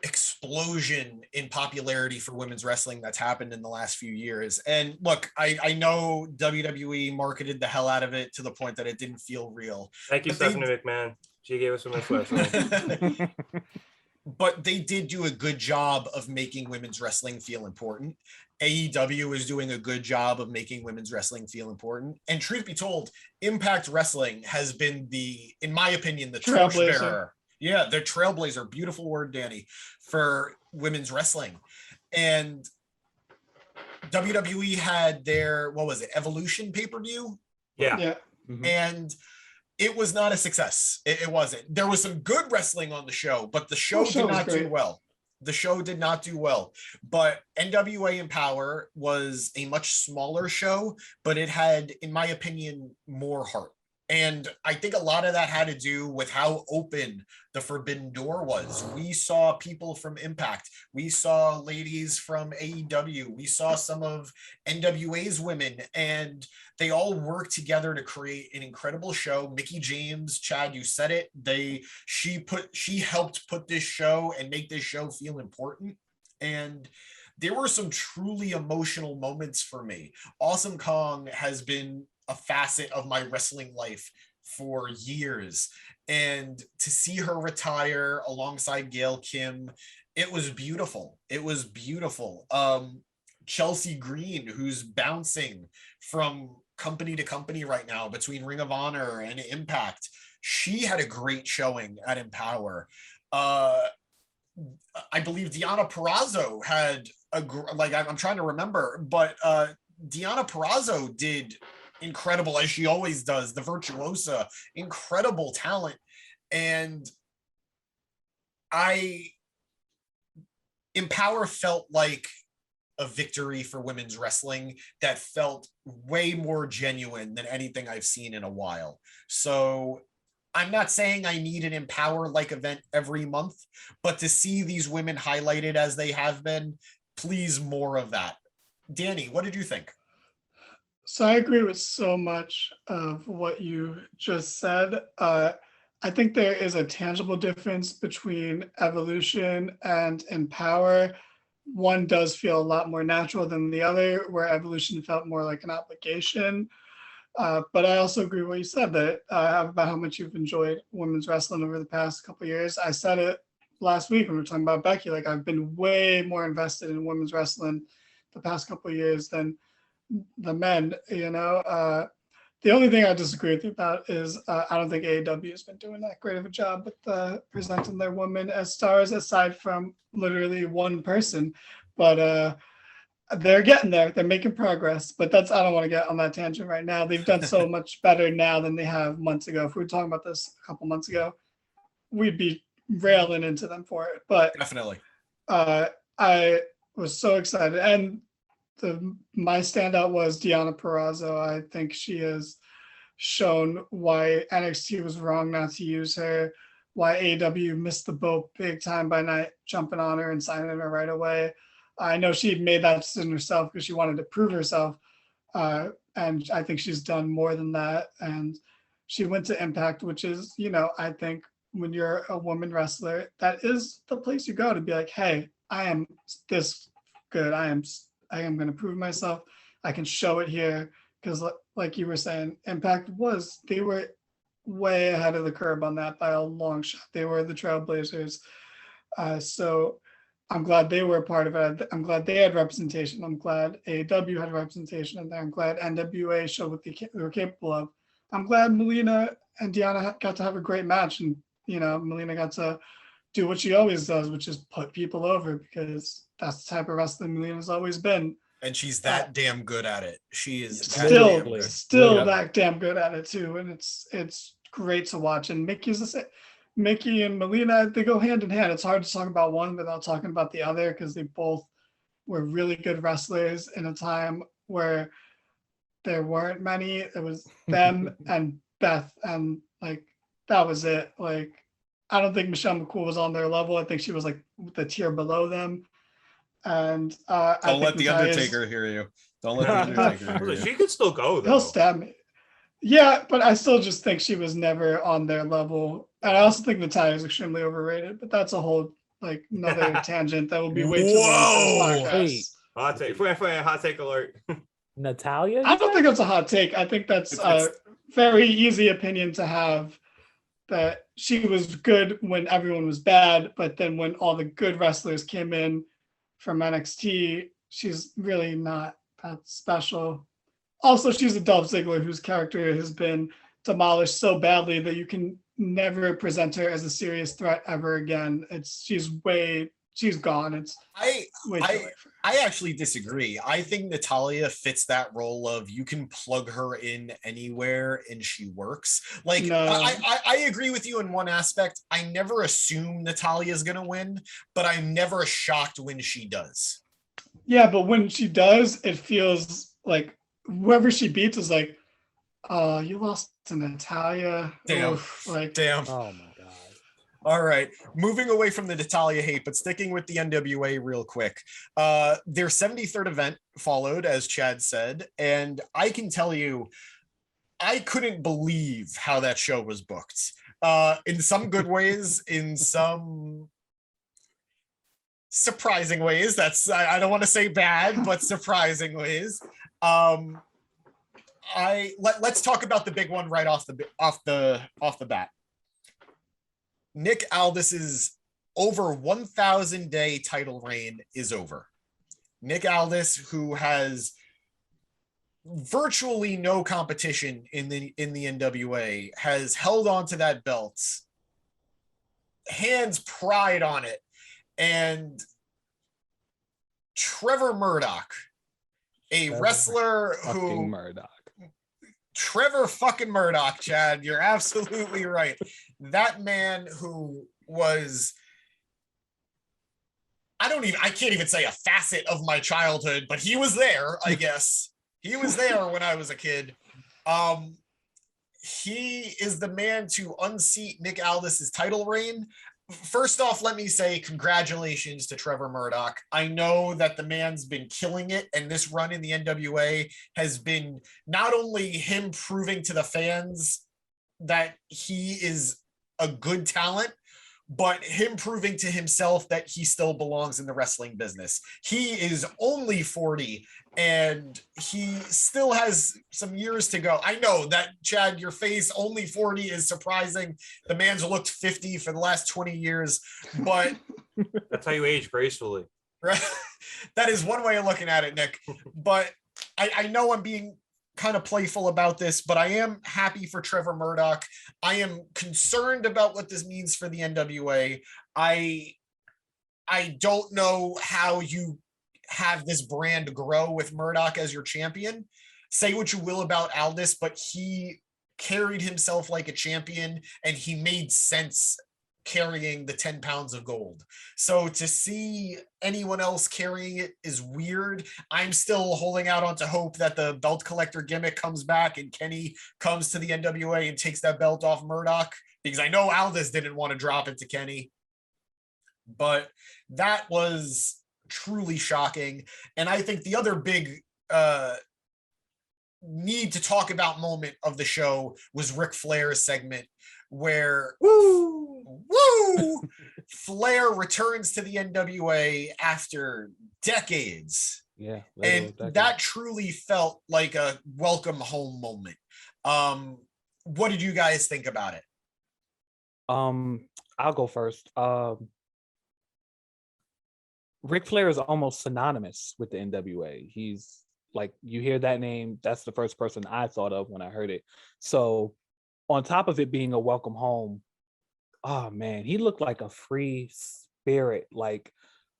explosion in popularity for women's wrestling that's happened in the last few years. And look, I know WWE marketed the hell out of it to the point that it didn't feel real. Thank you, Stephanie McMahon. She gave us some wrestling. But they did do a good job of making women's wrestling feel important. AEW is doing a good job of making women's wrestling feel important. And truth be told, Impact Wrestling has been in my opinion, the torchbearer. Yeah, the trailblazer, beautiful word, Danny, for women's wrestling. And WWE had their, what was it, Evolution pay-per-view? Yeah. Mm-hmm. And it was not a success. It wasn't. There was some good wrestling on the show, but the show did not do well. The show did not do well. But NWA Empower was a much smaller show, but it had, in my opinion, more heart. And I think a lot of that had to do with how open the Forbidden Door was. We saw people from Impact. We saw ladies from AEW. We saw some of NWA's women, and they all worked together to create an incredible show. Mickie James, Chad, you said it. She helped put this show and make this show feel important. And there were some truly emotional moments for me. Awesome Kong has been a facet of my wrestling life for years, and to see her retire alongside Gail Kim, it was beautiful. Chelsea Green, who's bouncing from company to company right now between Ring of Honor and Impact, she had a great showing at Empower. I believe Deonna Purrazzo had I'm trying to remember, but Deonna Purrazzo did incredible, as she always does, the virtuosa, incredible talent. And Empower felt like a victory for women's wrestling that felt way more genuine than anything I've seen in a while. So I'm not saying I need an Empower-like event every month, but to see these women highlighted as they have been, please, more of that. Danny, what did you think? So I agree with so much of what you just said. I think there is a tangible difference between Evolution and Empower. one does feel a lot more natural than the other, where Evolution felt more like an obligation. But I also agree with what you said that about how much you've enjoyed women's wrestling over the past couple of years. I said it last week when we were talking about Becky. Like, I've been way more invested in women's wrestling the past couple of years than the men. The only thing I disagree with you about is I don't think AEW has been doing that great of a job with presenting their women as stars, aside from literally one person. But they're getting there. They're making progress. But I don't want to get on that tangent right now. They've done so much better now than they have months ago. If we were talking about this a couple months ago, we'd be railing into them for it. But Definitely. I was so excited. And my standout was Deonna Purrazzo. I think she has shown why NXT was wrong not to use her, why AEW missed the boat big time by not jumping on her and signing her right away. I know she made that decision herself because she wanted to prove herself. And I think she's done more than that. And she went to Impact, which is, I think when you're a woman wrestler, that is the place you go to be like, hey, I am this good. I am going to prove myself. I can show it here. Because like you were saying, Impact they were way ahead of the curve on that by a long shot. They were the trailblazers. So I'm glad they were a part of it. I'm glad they had representation. I'm glad AEW had representation in there. I'm glad NWA showed what they were capable of. I'm glad Melina and Deonna got to have a great match. And, Melina got to do what she always does, which is put people over, because that's the type of wrestler Melina's always been. And she's that damn good at it. She is still Yeah. that damn good at it too. And it's great to watch. And Mickey's the same. Mickey and Melina, they go hand in hand. It's hard to talk about one without talking about the other, because they both were really good wrestlers in a time where there weren't many. It was them and Beth, and like that was it. Like, I don't think Michelle McCool was on their level. I think she was like the tier below them. And don't let the Undertaker hear you. Don't let the Undertaker hear you. She could still go though. He'll stab me. Yeah, but I still just think she was never on their level. And I also think Natalya is extremely overrated, but that's a whole another tangent that will be way too long for this podcast. Wait. Hot take alert. Natalya? I don't think that's a hot take. I think that's a very easy opinion to have, that she was good when everyone was bad, but then when all the good wrestlers came in from NXT, she's really not that special. Also, she's a Dolph Ziggler whose character has been demolished so badly that you can never present her as a serious threat ever again. She's gone. I actually disagree. I think Natalya fits that role of you can plug her in anywhere and she works. Like, no. I agree with you in one aspect. I never assume Natalya is going to win, but I'm never shocked when she does. Yeah, but when she does, it feels like whoever she beats is like, oh, you lost to Natalya. Damn. Oof, damn. Oh my God. All right. Moving away from the Natalya hate, but sticking with the NWA real quick. Their 73rd event followed, as Chad said, and I can tell you, I couldn't believe how that show was booked. In some good ways, in some surprising ways. I don't want to say bad, but surprising ways. Let's talk about the big one right off the bat. Nick Aldis's over 1,000 day title reign is over. Nick Aldis, who has virtually no competition in the NWA, has held on to that belt, hands pride on it, and Trevor Murdoch, wrestler who Murdoch. Trevor fucking Murdoch, Chad, you're absolutely right. That man who was, I can't even say a facet of my childhood, but he was there, I guess. He was there when I was a kid. He is the man to unseat Nick Aldis's title reign. First off, let me say congratulations to Trevor Murdoch. I know that the man's been killing it, and this run in the NWA has been not only him proving to the fans that he is a good talent, but him proving to himself that he still belongs in the wrestling business. He is only 40 and he still has some years to go. I know that, Chad, your face, only 40 is surprising. The man's looked 50 for the last 20 years, but that's how you age gracefully. Right? That is one way of looking at it, Nick. But I know I'm being kind of playful about this, but I am happy for Trevor Murdoch. I am concerned about what this means for the NWA. I don't know how you have this brand grow with Murdoch as your champion. Say what you will about Aldis, but he carried himself like a champion and he made sense carrying the 10 pounds of gold. So to see anyone else carrying it is weird. I'm still holding out onto hope that the belt collector gimmick comes back and Kenny comes to the NWA and takes that belt off Murdoch, because I know Aldis didn't want to drop it to Kenny. But that was truly shocking. And I think the other big need to talk about moment of the show was Ric Flair's segment, where Flair returns to the NWA after decades. Yeah. And that truly felt like a welcome home moment. What did you guys think about it? I'll go first. Ric Flair is almost synonymous with the NWA. He's like, you hear that name, that's the first person I thought of when I heard it. So on top of it being a welcome home, oh man, he looked like a free spirit, like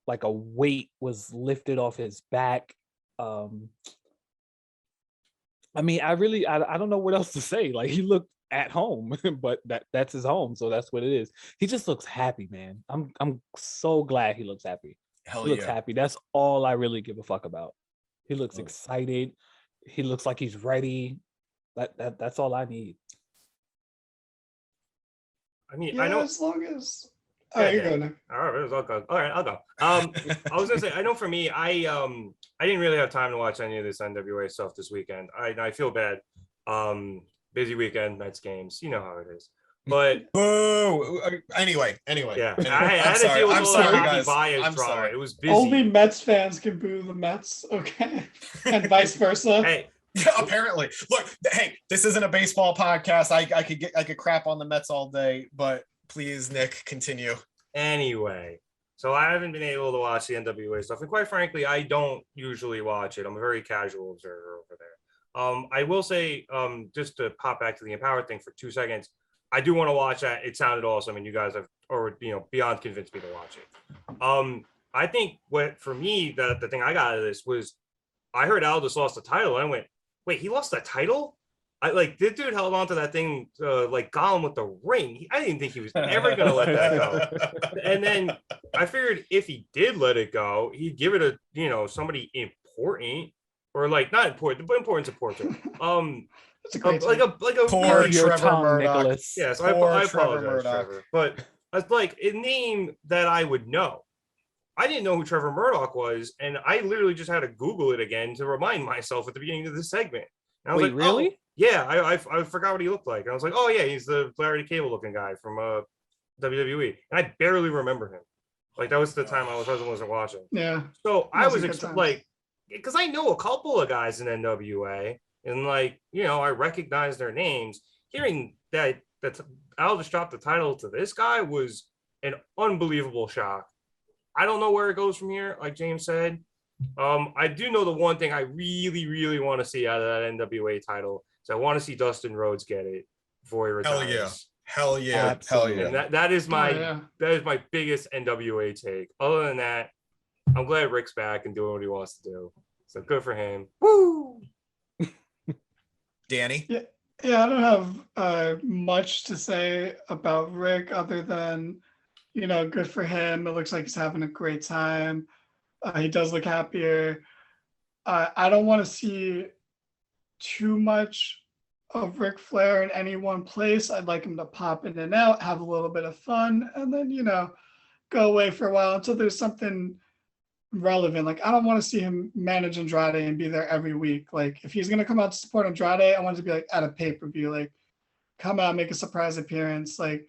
a weight was lifted off his back. I mean, I don't know what else to say. Like, he looked at home, but that's his home, so that's what it is. He just looks happy, man. I'm so glad he looks happy. He looks happy. That's all I really give a fuck about. He looks excited. He looks like he's ready. That's all I need. I mean, Yeah, I know as long as you go now. All right, I'll go. All right, I'll go. I was gonna say, I know for me, I didn't really have time to watch any of this NWA stuff this weekend. I feel bad. Busy weekend, Mets games. You know how it is. But boo. Anyway. Yeah, Anyway, I had to deal with I'm all sorry, the hockey guys. bias I'm drama. sorry. It was busy. Only Mets fans can boo the Mets, okay? And vice versa. Hey, apparently. Look, hey, this isn't a baseball podcast. I could crap on the Mets all day, but please, Nick, continue. anyway, so I haven't been able to watch the NWA stuff, and quite frankly, I don't usually watch it. I'm a very casual observer over there. I will say, just to pop back to the Empower thing for 2 seconds, I do want to watch that. It sounded awesome, and you guys have, beyond convinced me to watch it. I think for me, the thing I got out of this was, I heard Aldis lost the title. And I went, wait, he lost the title? This dude held on to that thing like Gollum with the ring. I didn't think he was ever going to let that go. And then I figured if he did let it go, he'd give it a, somebody important, or like not important, but important's important. That's a great poor time. Trevor Murdoch. Yes, yeah, so I apologize, Trevor. But it's like a name that I would know. I didn't know who Trevor Murdoch was, and I literally just had to Google it again to remind myself at the beginning of this segment. And I was Wait, like, really? Oh, yeah, I forgot what he looked like. And I was like, oh yeah, he's the Larry the Cable looking guy from WWE, and I barely remember him. Like, that was the time I wasn't watching. Yeah. So I was good times. like, because I know a couple of guys in NWA, and I recognize their names. Hearing that Aldis dropped the title to this guy was an unbelievable shock. I don't know where it goes from here, like James said. I do know the one thing I really, really want to see out of that NWA title is I want to see Dustin Rhodes get it before he retires. Hell yeah. Absolutely. Hell yeah. And that is my biggest NWA take. Other than that, I'm glad Rick's back and doing what he wants to do. So good for him. Woo! Danny? Yeah, I don't have much to say about Rick other than, good for him. It looks like he's having a great time. He does look happier. I don't want to see too much of Ric Flair in any one place. I'd like him to pop in and out, have a little bit of fun, and then, go away for a while until there's something relevant. Like, I don't want to see him manage Andrade and be there every week. Like, if he's going to come out to support Andrade, I want it to be like at a pay-per-view, like come out, make a surprise appearance, like,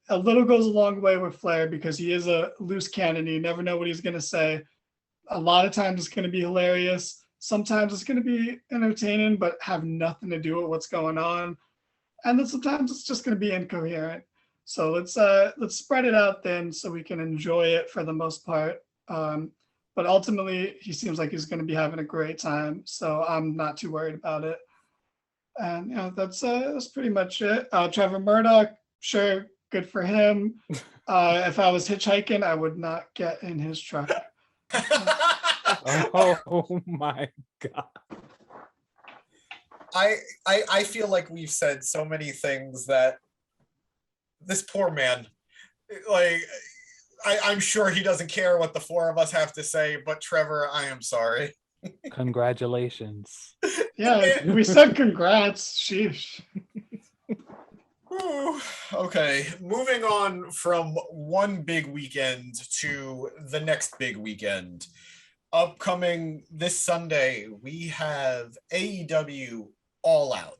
a little goes a long way with Flair because he is a loose cannon. You never know what he's going to say. A lot of times it's going to be hilarious. Sometimes it's going to be entertaining, but have nothing to do with what's going on. And then sometimes it's just going to be incoherent. So let's spread it out then so we can enjoy it for the most part. But ultimately, he seems like he's going to be having a great time. So I'm not too worried about it. And that's pretty much it. Trevor Murdoch, sure, good for him. If I was hitchhiking, I would not get in his truck. Oh my God. I feel like we've said so many things that this poor man, like, I'm sure he doesn't care what the four of us have to say, but Trevor, I am sorry. Congratulations. Yeah, we said congrats. Sheesh. Ooh, okay, moving on from one big weekend to the next big weekend. Upcoming this Sunday, we have AEW All Out.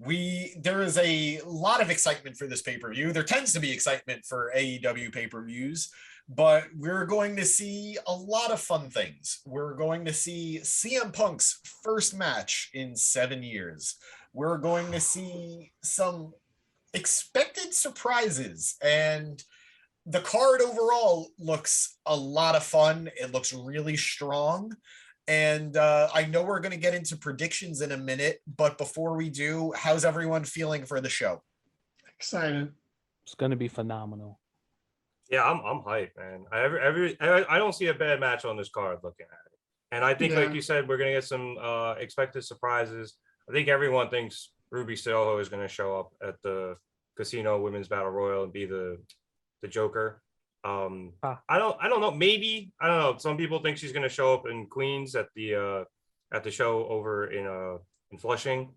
There is a lot of excitement for this pay-per-view. There tends to be excitement for AEW pay-per-views, but we're going to see a lot of fun things. We're going to see CM Punk's first match in 7 years. We're going to see some expected surprises, and the card overall looks a lot of fun. It looks really strong. And I know we're going to get into predictions in a minute, but before we do, how's everyone feeling for the show? Excited. It's going to be phenomenal. Yeah, I'm hyped, man. I don't see a bad match on this card looking at it. And I think, like you said, we're going to get some expected surprises. I think everyone thinks Ruby Soho is going to show up at the Casino Women's Battle Royal and be the Joker. I don't know. Maybe, I don't know. Some people think she's going to show up in Queens at the show over in Flushing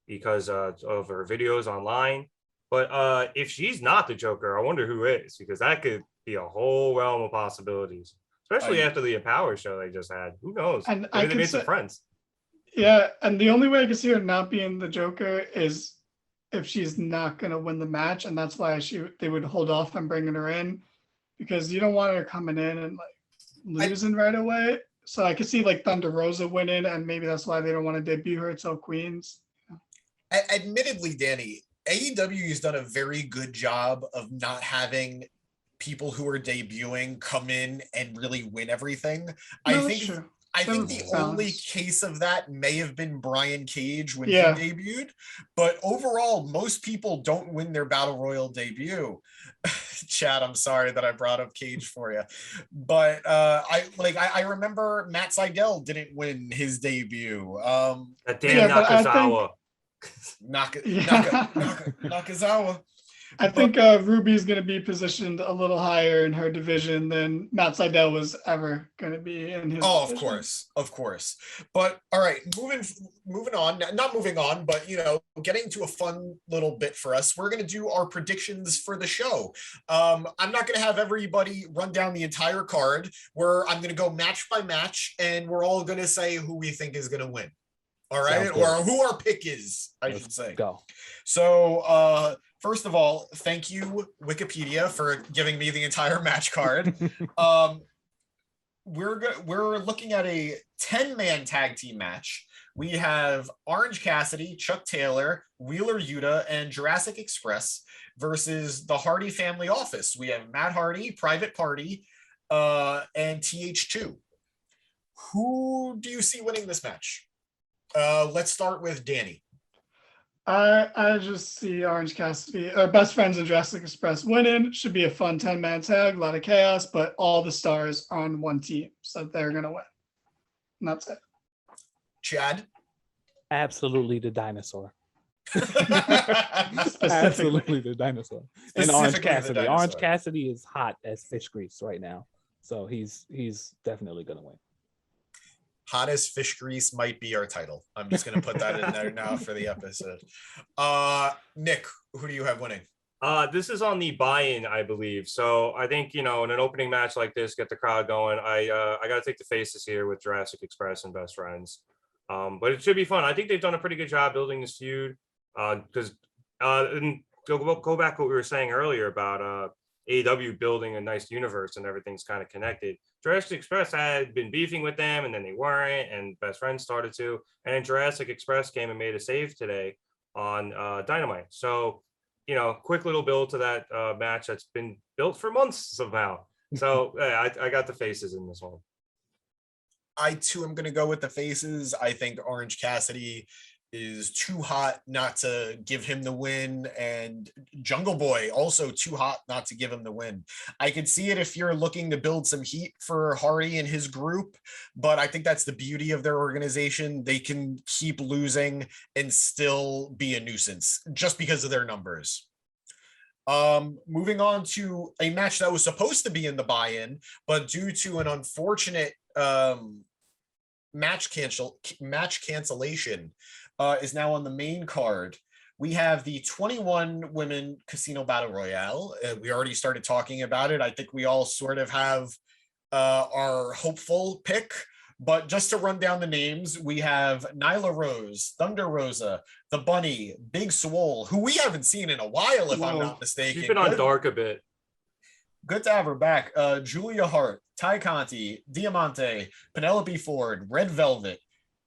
because of her videos online. But if she's not the Joker, I wonder who is, because that could be a whole realm of possibilities, especially after the Empower show they just had. Who knows? And Maybe they made some friends. Yeah, and the only way I can see her not being the Joker is if she's not going to win the match, and that's why they would hold off on bringing her in, because you don't want her coming in and like losing right away. So I could see like Thunder Rosa winning, and maybe that's why they don't want to debut her until Queens. Admittedly, Danny, AEW has done a very good job of not having people who are debuting come in and really win everything. No, I think the only case of that may have been Brian Cage when he debuted, but overall, most people don't win their Battle Royal debut. Chad, I'm sorry that I brought up Cage for you, but I remember Matt Sydal didn't win his debut. That damn Nakazawa. Nakazawa. I think Ruby's going to be positioned a little higher in her division than Matt Sydal was ever going to be in his division. Of course. But all right, moving on, not moving on, but getting to a fun little bit for us. We're going to do our predictions for the show. I'm not going to have everybody run down the entire card. I'm going to go match by match, and we're all going to say who we think is going to win. All right, or who our pick is, I should say. Go. So, first of all, thank you, Wikipedia, for giving me the entire match card. We're looking at a 10-man tag team match. We have Orange Cassidy, Chuck Taylor, Wheeler Yuta, and Jurassic Express versus the Hardy Family Office. We have Matt Hardy, Private Party, and TH2. Who do you see winning this match? Let's start with Danny. I just see Orange Cassidy, or Best Friends and Jurassic Express winning. Should be a fun 10-man tag, a lot of chaos, but all the stars are on one team, so they're going to win. And that's it. Chad? Absolutely the dinosaur. Absolutely the dinosaur. And Orange Cassidy. Orange Cassidy is hot as fish grease right now, so he's definitely going to win. Hot as fish grease might be our title. I'm just going to put that in there now for the episode. Nick, who do you have winning? This is on the buy-in, I believe. So I think, in an opening match like this, get the crowd going. I got to take the faces here with Jurassic Express and Best Friends. But it should be fun. I think they've done a pretty good job building this feud because go back to what we were saying earlier about AEW building a nice universe and everything's kind of connected. Jurassic Express had been beefing with them, and then they weren't, and Best Friends started to, and then Jurassic Express came and made a save today on Dynamite. So, quick little build to that match that's been built for months somehow. So I got the faces in this one. I too am going to go with the faces. I think Orange Cassidy is too hot not to give him the win, and Jungle Boy also too hot not to give him the win. I could see it if you're looking to build some heat for Hardy and his group, but I think that's the beauty of their organization. They can keep losing and still be a nuisance just because of their numbers. Moving on to a match that was supposed to be in the buy-in, but due to an unfortunate match cancellation, is now on the main card. We have the 21 women casino battle royale. We already started talking about it. I think we all sort of have our hopeful pick, but just to run down the names, we have Nyla Rose, Thunder Rosa, the Bunny, Big Swole, who we haven't seen in a while, if I'm not mistaken. She's been on Dark a bit. Good to have her back. Julia Hart, Ty Conti, Diamante, Penelope Ford, Red Velvet,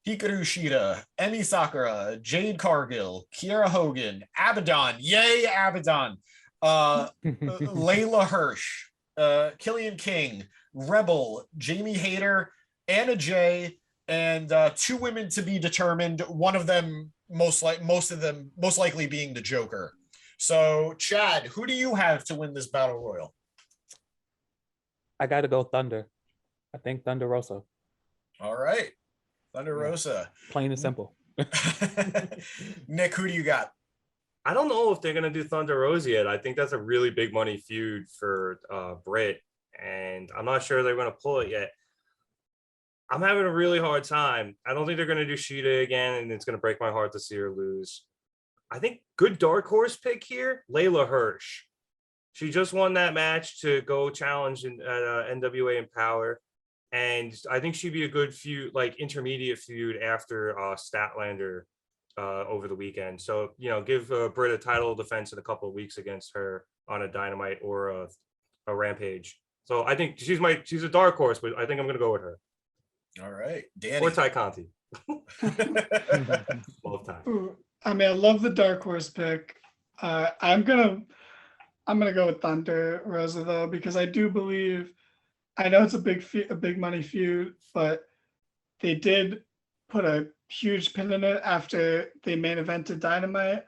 Hikaru Shida, Emi Sakura, Jade Cargill, Kiera Hogan, Abaddon, yay Abaddon, Layla Hirsch, Killian King, Rebel, Jamie Hayter, Anna Jay, and two women to be determined. One of them most likely being the Joker. So, Chad, who do you have to win this battle royal? I got to go Thunder. I think Thunder Rosa. All right. Thunder Rosa. Plain and simple. Nick, who do you got? I don't know if they're going to do Thunder Rosa yet. I think that's a really big money feud for Brit, and I'm not sure they're going to pull it yet. I'm having a really hard time. I don't think they're going to do Shida again, and it's going to break my heart to see her lose. I think good dark horse pick here, Layla Hirsch. She just won that match to go challenge at NWA Empower. And I think she'd be a good feud, like intermediate feud after Statlander over the weekend. So, give Brit a title defense in a couple of weeks against her on a Dynamite or a Rampage. So I think she's a dark horse, but I think I'm going to go with her. All right. Danny. Or Ty Conti. Both times. I mean, I love the dark horse pick. I'm gonna go with Thunder Rosa though, because I do believe, I know it's a big money feud, but they did put a huge pin in it after they main evented Dynamite,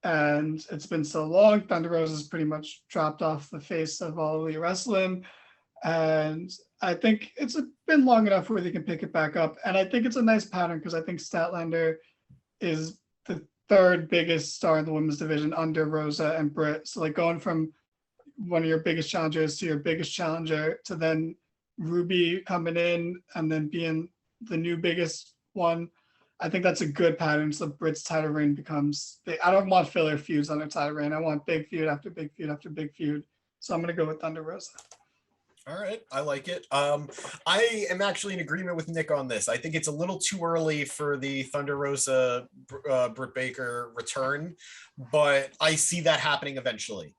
and it's been so long. Thunder Rosa's pretty much dropped off the face of all elite wrestling, and I think it's been long enough where they can pick it back up. And I think it's a nice pattern because I think Statlander is the third biggest star in the women's division under Rosa and Brit. So like going from one of your biggest challengers to your biggest challenger to then Ruby coming in and then being the new biggest one. I think that's a good pattern. So Brit's title reign becomes, I don't want filler feuds on their title reign. I want big feud after big feud after big feud. So I'm going to go with Thunder Rosa. All right. I like it. I am actually in agreement with Nick on this. I think it's a little too early for the Thunder Rosa Britt Baker return, but I see that happening eventually.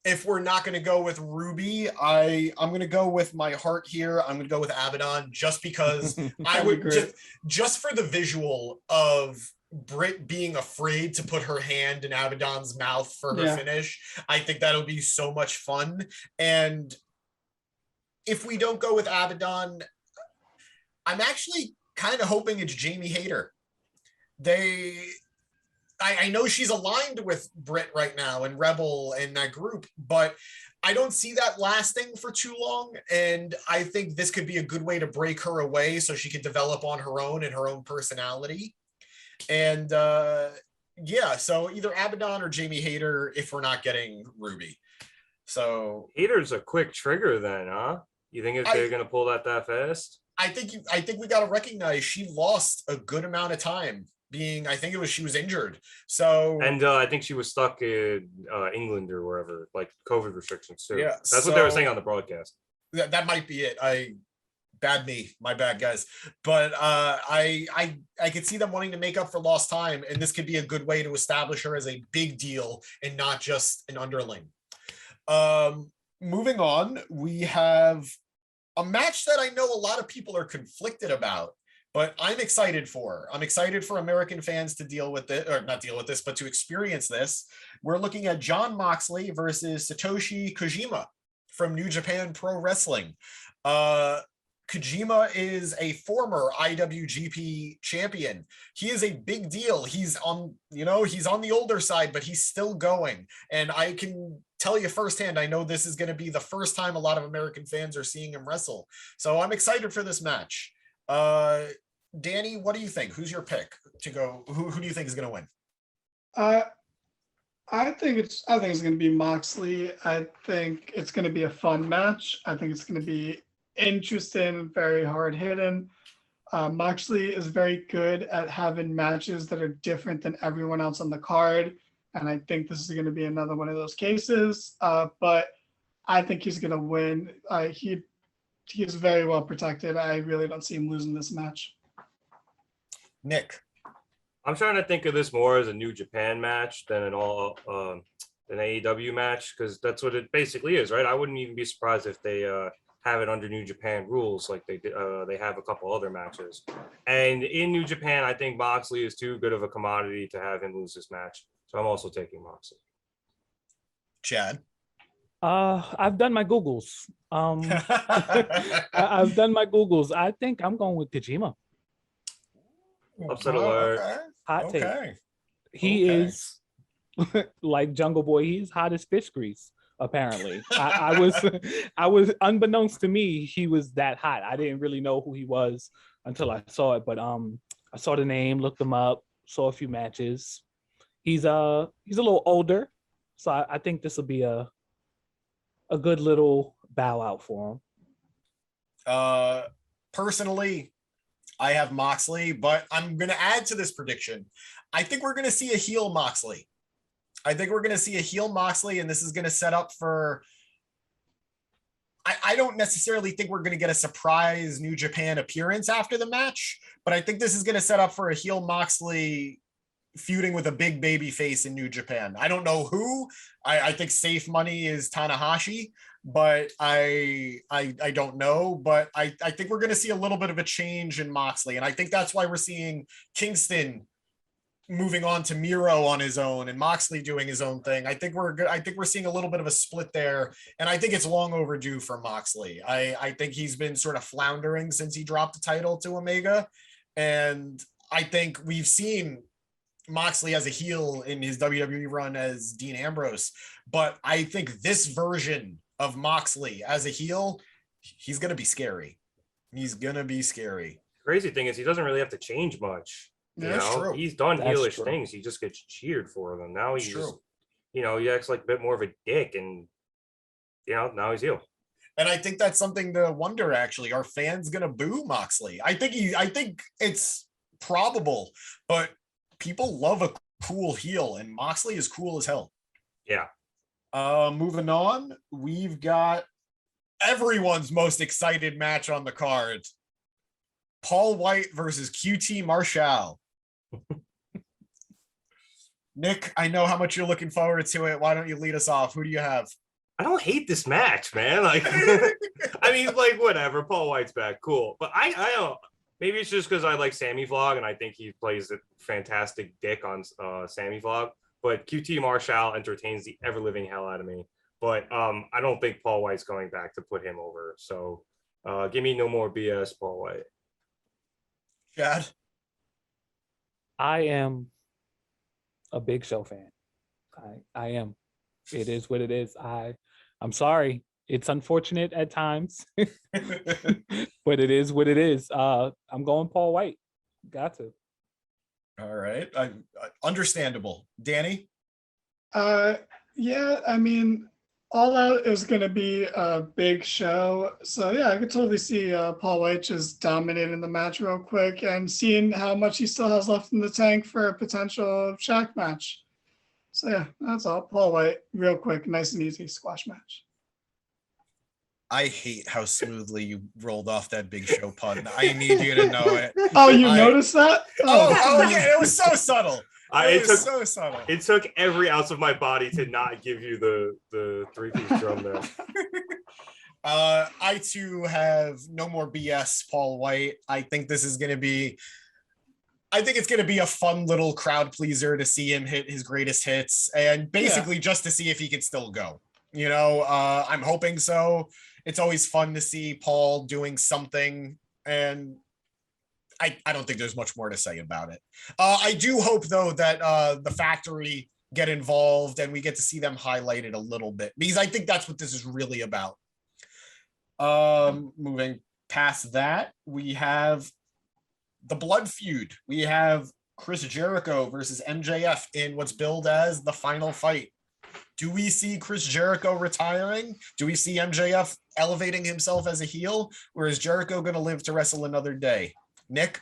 If we're not going to go with Ruby, I'm going to go with my heart here. I'm going to go with Abaddon just because I would just for the visual of Brit being afraid to put her hand in Abaddon's mouth for her finish. I think that'll be so much fun. And if we don't go with Abaddon, I'm actually kind of hoping it's Jamie Hayter. I know she's aligned with Brit right now and Rebel and that group, but I don't see that lasting for too long. And I think this could be a good way to break her away so she could develop on her own and her own personality. And so either Abaddon or Jamie Hayter if we're not getting Ruby. So Hayter's a quick trigger then, huh? You think they're going to pull that fast? I think we got to recognize she lost a good amount of time. She was injured. So and I think she was stuck in England or wherever, like COVID restrictions too. Yeah, that's what they were saying on the broadcast. That might be it. bad me, my bad guys. But I could see them wanting to make up for lost time, and this could be a good way to establish her as a big deal and not just an underling. Moving on, we have a match that I know a lot of people are conflicted about, but I'm excited for. I'm excited for American fans to deal with it, or not deal with this, but to experience this. We're looking at Jon Moxley versus Satoshi Kojima from New Japan Pro Wrestling. Kojima is a former IWGP champion. He is a big deal. He's on the older side, but he's still going. And I can tell you firsthand, I know this is going to be the first time a lot of American fans are seeing him wrestle. So I'm excited for this match. Danny, what do you think? Who's your pick to go? Who do you think is going to win? I think it's going to be Moxley. I think it's going to be a fun match. I think it's going to be interesting and very hard hitting. Moxley is very good at having matches that are different than everyone else on the card, and I think this is going to be another one of those cases. But I think he's going to win. He is very well protected. I really don't see him losing this match. Nick, I'm trying to think of this more as a New Japan match than an AEW match, because that's what it basically is, right? I wouldn't even be surprised if they have it under New Japan rules, like they have a couple other matches. And in New Japan, I think Moxley is too good of a commodity to have him lose this match. So I'm also taking Moxley. Chad. I've done my Googles. I've done my Googles. I think I'm going with Kojima. Upset alert. Okay. Hot take. He is like Jungle Boy. He's hot as fish grease. Apparently, I was unbeknownst to me, he was that hot. I didn't really know who he was until I saw it. But I saw the name, looked him up, saw a few matches. He's a little older, so I think this will be a good little bow out for him. Personally, I have Moxley, but I'm going to add to this prediction. I think we're going to see a heel Moxley. And this is going to set up for... I don't necessarily think we're going to get a surprise New Japan appearance after the match, but I think this is going to set up for a heel Moxley feuding with a big baby face in New Japan. I don't know who. I think safe money is Tanahashi, but I don't know. But I think we're going to see a little bit of a change in Moxley, and I think that's why we're seeing Kingston moving on to Miro on his own and Moxley doing his own thing. I think we're seeing a little bit of a split there, and I think it's long overdue for Moxley. I think he's been sort of floundering since he dropped the title to Omega, and I think we've seen Moxley as a heel in his WWE run as Dean Ambrose, but I think this version of Moxley as a heel, he's going to be scary. Crazy thing is he doesn't really have to change much. True. He's done heelish things. He just gets cheered for them. Now he's just, he acts like a bit more of a dick, and now he's heel. And I think that's something to wonder, actually. Are fans going to boo Moxley? I think it's probable, but people love a cool heel, and Moxley is cool as hell. Yeah. Moving on, we've got everyone's most excited match on the card. Paul White versus QT Marshall. Nick, I know how much you're looking forward to it. Why don't you lead us off? Who do you have? I don't hate this match, man. Like, I mean, like, whatever. Paul White's back. Cool. But I don't, maybe it's just because I like Sammy Vlog and I think he plays a fantastic dick on Sammy Vlog. But QT Marshall entertains the ever-living hell out of me. But I don't think Paul White's going back to put him over. So give me no more BS, Paul White. Chad? I am a Big Show fan. I am. It is what it is. I'm sorry. It's unfortunate at times, but it is what it is. I'm going Paul White. Got to. All right. Understandable. Danny? Yeah, I mean, All Out is going to be a big show. So, yeah, I could totally see Paul White just dominating the match real quick and seeing how much he still has left in the tank for a potential Shaq match. So, yeah, that's all. Paul White, real quick, nice and easy squash match. I hate how smoothly you rolled off that Big Show pun. I need you to know it. Oh, you noticed that? Oh yeah, it was so subtle. It took so subtle. It took every ounce of my body to not give you the three-piece drum there. I too have no more BS, Paul White. I think it's going to be a fun little crowd pleaser to see him hit his greatest hits and basically just to see if he can still go. I'm hoping so. It's always fun to see Paul doing something, and I don't think there's much more to say about it. I do hope, though, that the factory get involved and we get to see them highlighted a little bit, because I think that's what this is really about. Moving past that, we have the blood feud. We have Chris Jericho versus MJF in what's billed as the final fight. Do we see Chris Jericho retiring? Do we see MJF elevating himself as a heel? Or is Jericho going to live to wrestle another day? Nick?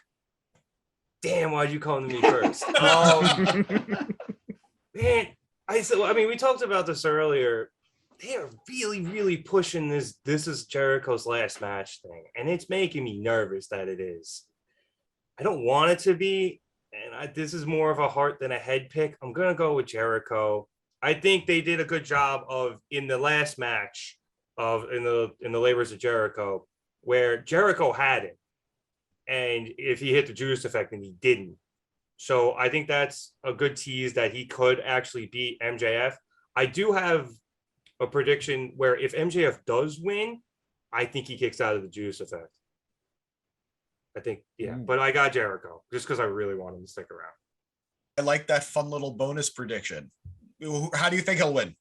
Damn, why'd you come to me first? Man, we talked about this earlier. They are really, really pushing this is Jericho's last match thing. And it's making me nervous that it is. I don't want it to be. And this is more of a heart than a head pick. I'm going to go with Jericho. I think they did a good job of in the last match in the Labors of Jericho, where Jericho had it, and if he hit the Judas effect and he didn't. So I think that's a good tease that he could actually beat MJF. I do have a prediction where if MJF does win, I think he kicks out of the Judas effect. I think, yeah, but I got Jericho just because I really want him to stick around. I like that fun little bonus prediction. How do you think he'll win?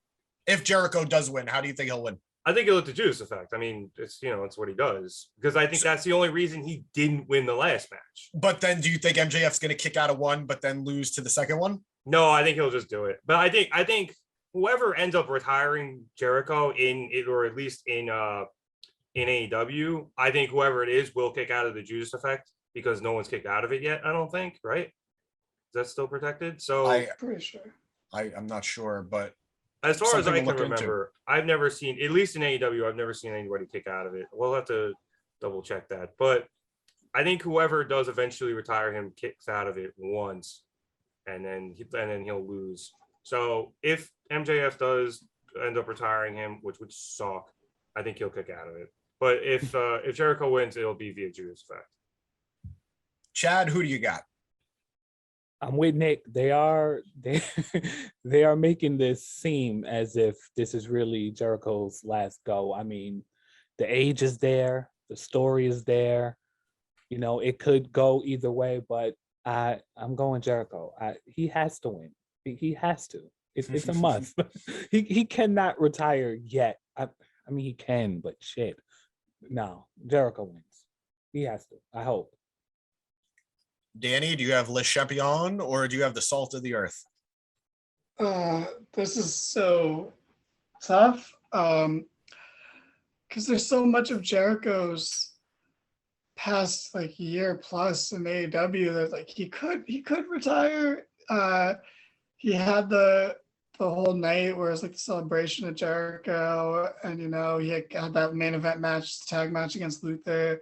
If Jericho does win, how do you think he'll win? I think he'll hit the Judas effect. I mean, it's what he does, because I think that's the only reason he didn't win the last match. But then do you think MJF's going to kick out of one, but then lose to the second one? No, I think he'll just do it. But I think whoever ends up retiring Jericho in it, or at least in AEW, I think whoever it is will kick out of the Judas effect, because no one's kicked out of it yet. I don't think, right? Is that still protected? So I'm pretty sure. I'm not sure, but as far as I can remember, I've never seen, at least in AEW, I've never seen anybody kick out of it. We'll have to double check that. But I think whoever does eventually retire him kicks out of it once, and then he'll lose. So if MJF does end up retiring him, which would suck, I think he'll kick out of it. But if Jericho wins, it'll be via Judas effect. Chad, who do you got? I'm with Nick. They are making this seem as if this is really Jericho's last go. I mean, the age is there, the story is there. It could go either way, but I'm going Jericho. He has to win. He has to. It's a must. He cannot retire yet. I mean, he can, but shit. No, Jericho wins. He has to. I hope. Danny, do you have Le Champion or do you have the Salt of the Earth? This is so tough because there's so much of Jericho's past year plus in AEW that he could retire. He had the whole night where it was the celebration of Jericho, and he had that main event match, tag match against Luther.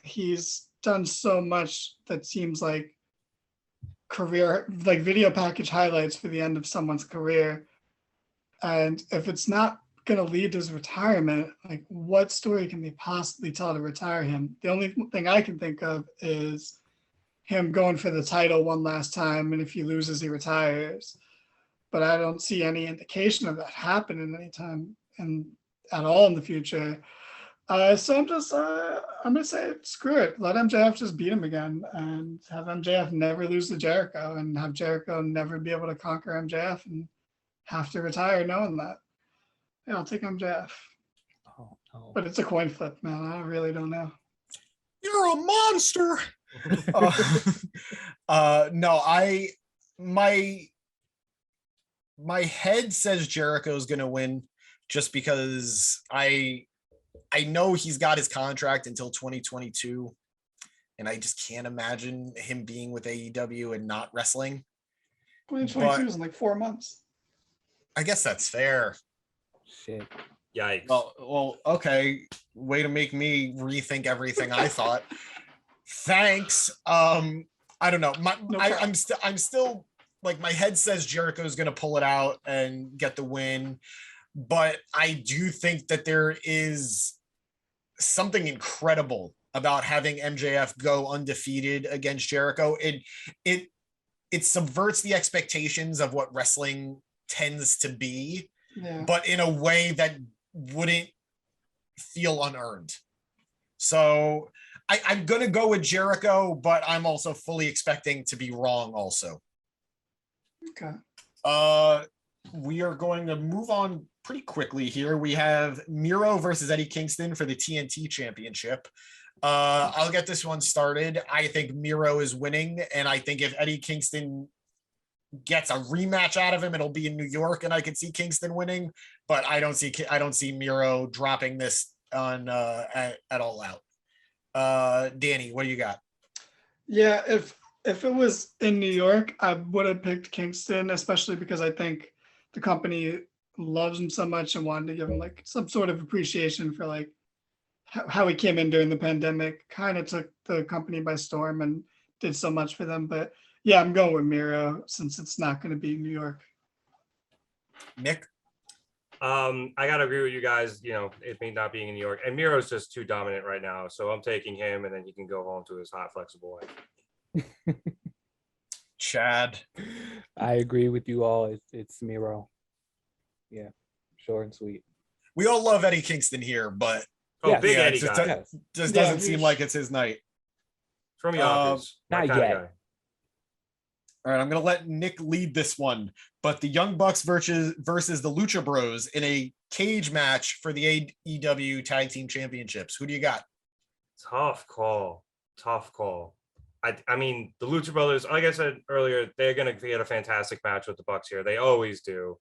He's done so much that seems like career, video package highlights for the end of someone's career. And if it's not going to lead to his retirement, what story can they possibly tell to retire him? The only thing I can think of is him going for the title one last time, and if he loses, he retires. But I don't see any indication of that happening anytime at all in the future. So I'm gonna say screw it. Let MJF just beat him again, and have MJF never lose to Jericho, and have Jericho never be able to conquer MJF and have to retire knowing that. Yeah, I'll take MJF. Oh. But it's a coin flip, man. I really don't know. You're a monster. No, my head says Jericho's gonna win just because I know he's got his contract until 2022, and I just can't imagine him being with AEW and not wrestling. 2022 is in 4 months. I guess that's fair. Shit. Yikes. Well, okay. Way to make me rethink everything I thought. Thanks. I don't know. I'm still like, my head says Jericho's going to pull it out and get the win, but I do think that there is something incredible about having MJF go undefeated against Jericho. It subverts the expectations of what wrestling tends to be, but in a way that wouldn't feel unearned. So I'm going to go with Jericho, but I'm also fully expecting to be wrong also. Okay. We are going to move on pretty quickly here. We have Miro versus Eddie Kingston for the TNT Championship. I'll get this one started. I think Miro is winning, and I think if Eddie Kingston gets a rematch out of him, it'll be in New York, and I could see Kingston winning. But I don't see Miro dropping this on at All Out. Danny, what do you got? Yeah, if it was in New York, I would have picked Kingston, especially because I think the company loves him so much and wanted to give him like some sort of appreciation for like how he came in during the pandemic, kind of took the company by storm and did so much for them. But yeah, I'm going with Miro since it's not going to be New York. Nick? I gotta agree with you guys. You know, it may not being in New York, and Miro's just too dominant right now. So I'm taking him, and then he can go home to his hot, flexible wife. Chad? I agree with you all. It's Miro. Yeah, short and sweet. We all love Eddie Kingston here, but big Eddie guy. Just doesn't seem like it's his night. From Yonkers. Not yet. All right, I'm going to let Nick lead this one, but the Young Bucks versus the Lucha Bros in a cage match for the AEW Tag Team Championships. Who do you got? Tough call. I mean, the Lucha Brothers, like I said earlier, they're going to get a fantastic match with the Bucks here. They always do.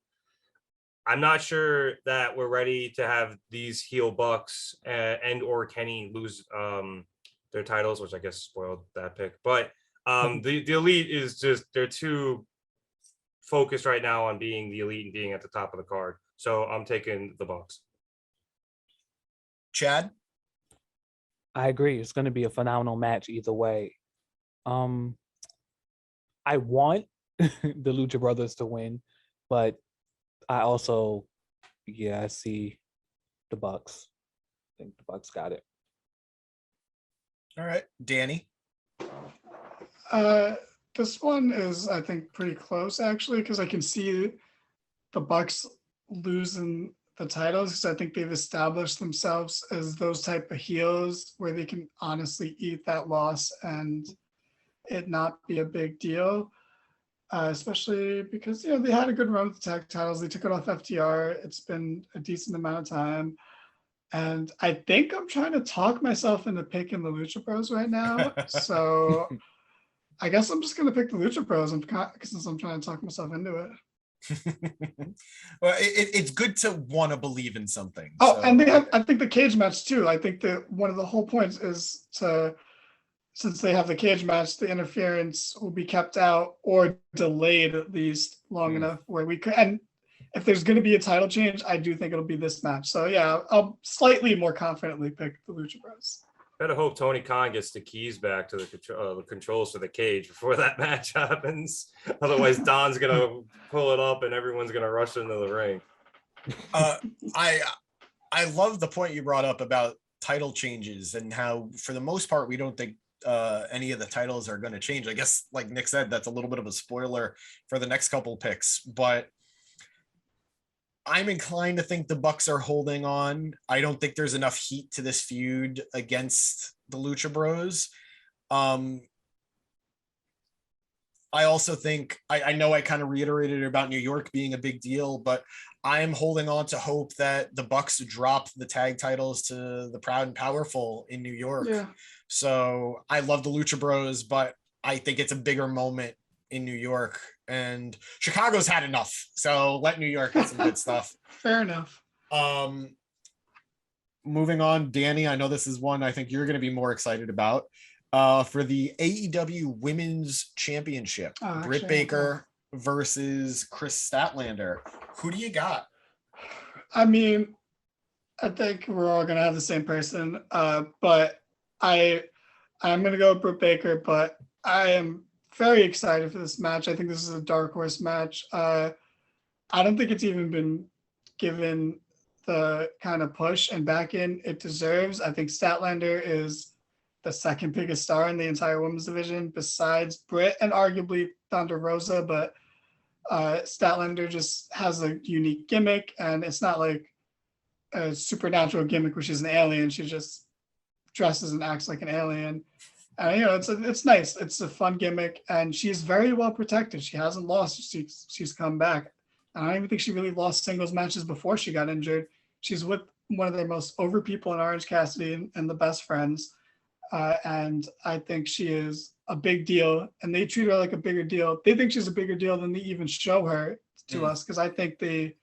I'm not sure that we're ready to have these heel Bucks and or Kenny lose their titles, which I guess spoiled that pick. But the Elite is just, they're too focused right now on being the Elite and being at the top of the card. So I'm taking the Bucks. Chad? I agree. It's going to be a phenomenal match either way. I want the Lucha Brothers to win, but I also, I see the Bucks. I think the Bucks got it. All right, Danny? This one is, I think, pretty close actually, because I can see the Bucks losing the titles because I think they've established themselves as those type of heels where they can honestly eat that loss and it not be a big deal. Especially because they had a good run with the tag titles. They took it off FTR. It's been a decent amount of time, and I think I'm trying to talk myself into picking the Lucha Bros right now. So I guess I'm just gonna pick the Lucha Bros since I'm trying to talk myself into it. Well, it's good to want to believe in something. Oh, so. And they have, I think the cage match too. I think that one of the whole points is since they have the cage match, the interference will be kept out or delayed at least long enough where we could. And if there's going to be a title change, I do think it'll be this match. So yeah, I'll slightly more confidently pick the Lucha Bros. Better hope Tony Khan gets the keys back to the controls for the cage before that match happens. Otherwise, Don's gonna pull it up and everyone's gonna rush into the ring. I love the point you brought up about title changes and how, for the most part, we don't think any of the titles are going to change. I guess, like Nick said, that's a little bit of a spoiler for the next couple picks, but I'm inclined to think the Bucks are holding on. I don't think there's enough heat to this feud against the Lucha Bros. I also think, I know I kind of reiterated about New York being a big deal, but I'm holding on to hope that the Bucks drop the tag titles to the Proud and Powerful in New York. Yeah. So I love the Lucha Bros, but I think it's a bigger moment in New York, and Chicago's had enough. So let New York get some good stuff. Fair enough. Moving on, Danny, I know this is one I think you're going to be more excited about. For the AEW Women's Championship, Britt Baker versus Chris Statlander. Who do you got? I mean, I think we're all gonna have the same person. But I'm gonna go with Britt Baker, but I am very excited for this match. I think this is a dark horse match. I don't think it's even been given the kind of push and back in it deserves. I think Statlander is the second biggest star in the entire women's division besides Britt and arguably Thunder Rosa, but Statlander just has a unique gimmick, and it's not like a supernatural gimmick where she's an alien. She just dresses and acts like an alien. And it's nice. It's a fun gimmick, and she's very well protected. She hasn't lost. She's come back. And I don't even think she really lost singles matches before she got injured. She's with one of their most over people in Orange Cassidy and the Best Friends. And I think she is a big deal, and they treat her like a bigger deal. They think she's a bigger deal than they even show her to us, because I think they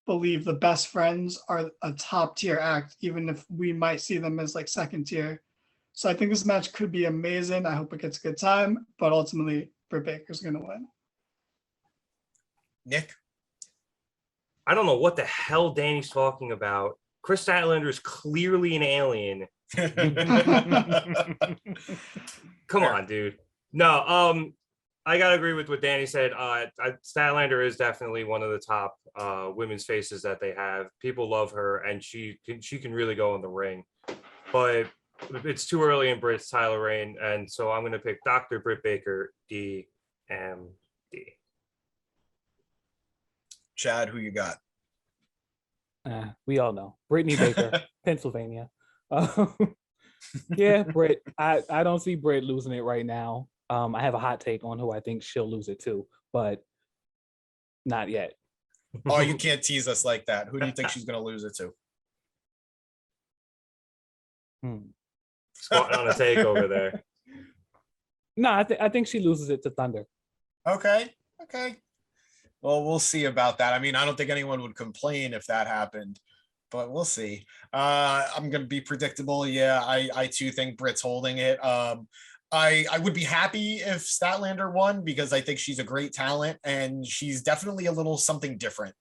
believe the Best Friends are a top tier act, even if we might see them as like second tier. So I think this match could be amazing. I hope it gets a good time, but ultimately Britt Baker's going to win. Nick? I don't know what the hell Danny's talking about. Chris Statlander is clearly an alien. Come on, dude. No, I gotta agree with what Danny said. Statlander is definitely one of the top women's faces that they have. People love her, and she can really go in the ring. But it's too early in Britt's title reign, and so I'm gonna pick Dr. Britt Baker, DMD. Chad, who you got? We all know Brittany Baker, Pennsylvania. Yeah, Britt. I don't see Britt losing it right now. I have a hot take on who I think she'll lose it to, but not yet. Oh, you can't tease us like that. Who do you think she's going to lose it to? Squatting on a take over there. No, I think she loses it to Thunder. Okay. Well, we'll see about that. I mean, I don't think anyone would complain if that happened, but we'll see. I'm going to be predictable. Yeah, I too think Britt's holding it. I would be happy if Statlander won, because I think she's a great talent, and she's definitely a little something different.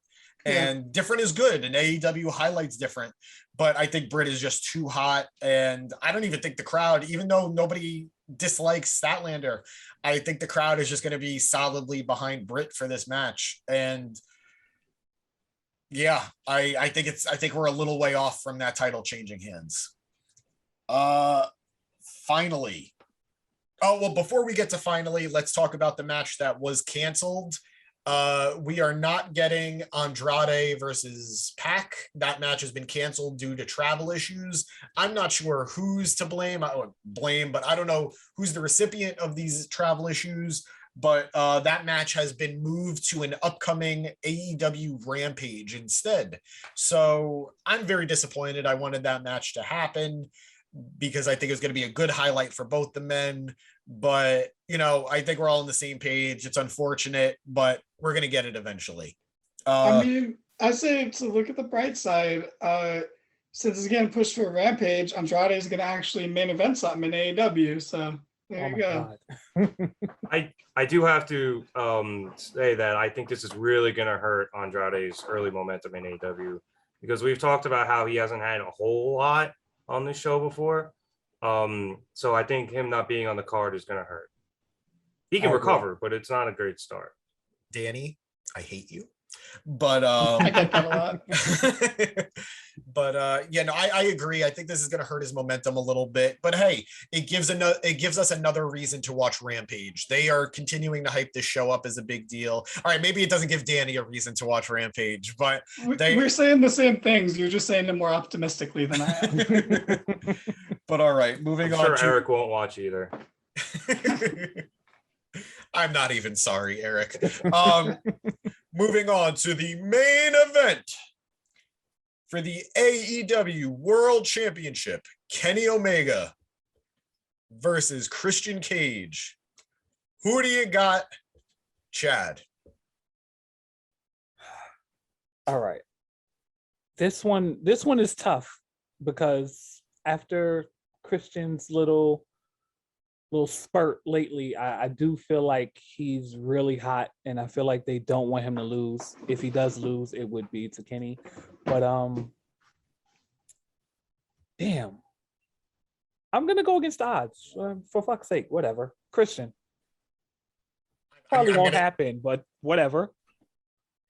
And different is good, and AEW highlights different. But I think Britt is just too hot, and I don't even think the crowd, even though nobody dislikes Statlander, I think the crowd is just going to be solidly behind Britt for this match. And yeah, I think we're a little way off from that title changing hands. Finally. Oh, well, before we get to finally, let's talk about the match that was canceled. We are not getting Andrade versus Pac. That match has been canceled due to travel issues. I'm not sure who's to blame. I would blame, but I don't know who's the recipient of these travel issues. But that match has been moved to an upcoming AEW Rampage instead. So I'm very disappointed. I wanted that match to happen because I think it was going to be a good highlight for both the men. But, I think we're all on the same page. It's unfortunate, but we're going to get it eventually. I mean, I say to look at the bright side. Since it's getting pushed for a Rampage, Andrade is going to actually main event something in AEW. So there you go. I do have to say that I think this is really going to hurt Andrade's early momentum in AEW, because we've talked about how he hasn't had a whole lot on this show before. So I think him not being on the card is going to hurt. He can recover, but it's not a great start. Danny, I hate you. But I get that a lot. But I agree. I think this is going to hurt his momentum a little bit. But hey, it gives us another reason to watch Rampage. They are continuing to hype this show up as a big deal. All right, maybe it doesn't give Danny a reason to watch Rampage, but we're saying the same things. You're just saying them more optimistically than I am. But all right, moving on. Sure, Eric won't watch either. I'm not even sorry, Eric. Moving on to the main event for the AEW World Championship, Kenny Omega versus Christian Cage. Who do you got, Chad? All right. This one is tough, because after Christian's little spurt lately, I do feel like he's really hot, and I feel like they don't want him to lose. If he does lose, it would be to Kenny. But damn. I'm gonna go against the odds. For fuck's sake, whatever. Christian. Probably won't happen, but whatever.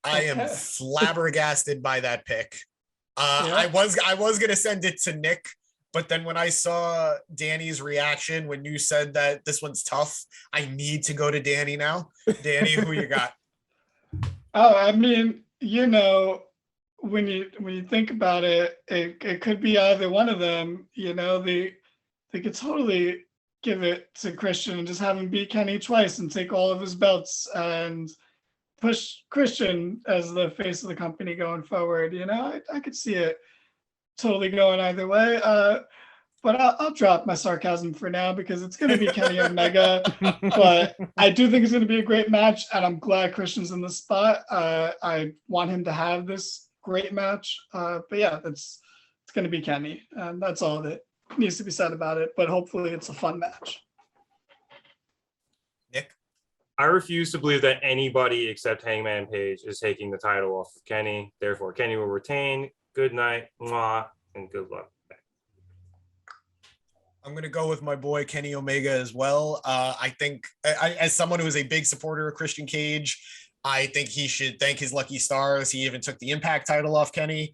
I am flabbergasted by that pick. I was gonna send it to Nick, but then when I saw Danny's reaction when you said that this one's tough, I need to go to Danny now. Danny, who you got? Oh, I mean, when you think about it, it could be either one of them. They could totally give it to Christian and just have him beat Kenny twice and take all of his belts and push Christian as the face of the company going forward. I could see it totally going either way. But I'll drop my sarcasm for now because it's going to be Kenny Omega. But I do think it's going to be a great match, and I'm glad Christian's in the spot. I want him to have this great match. But yeah, it's going to be Kenny, and that's all that needs to be said about it. But hopefully, it's a fun match. Nick? I refuse to believe that anybody except Hangman Page is taking the title off of Kenny. Therefore, Kenny will retain. Good night, mwah, and good luck. I'm going to go with my boy Kenny Omega as well. I think, as someone who is a big supporter of Christian Cage, I think he should thank his lucky stars. He even took the Impact title off Kenny.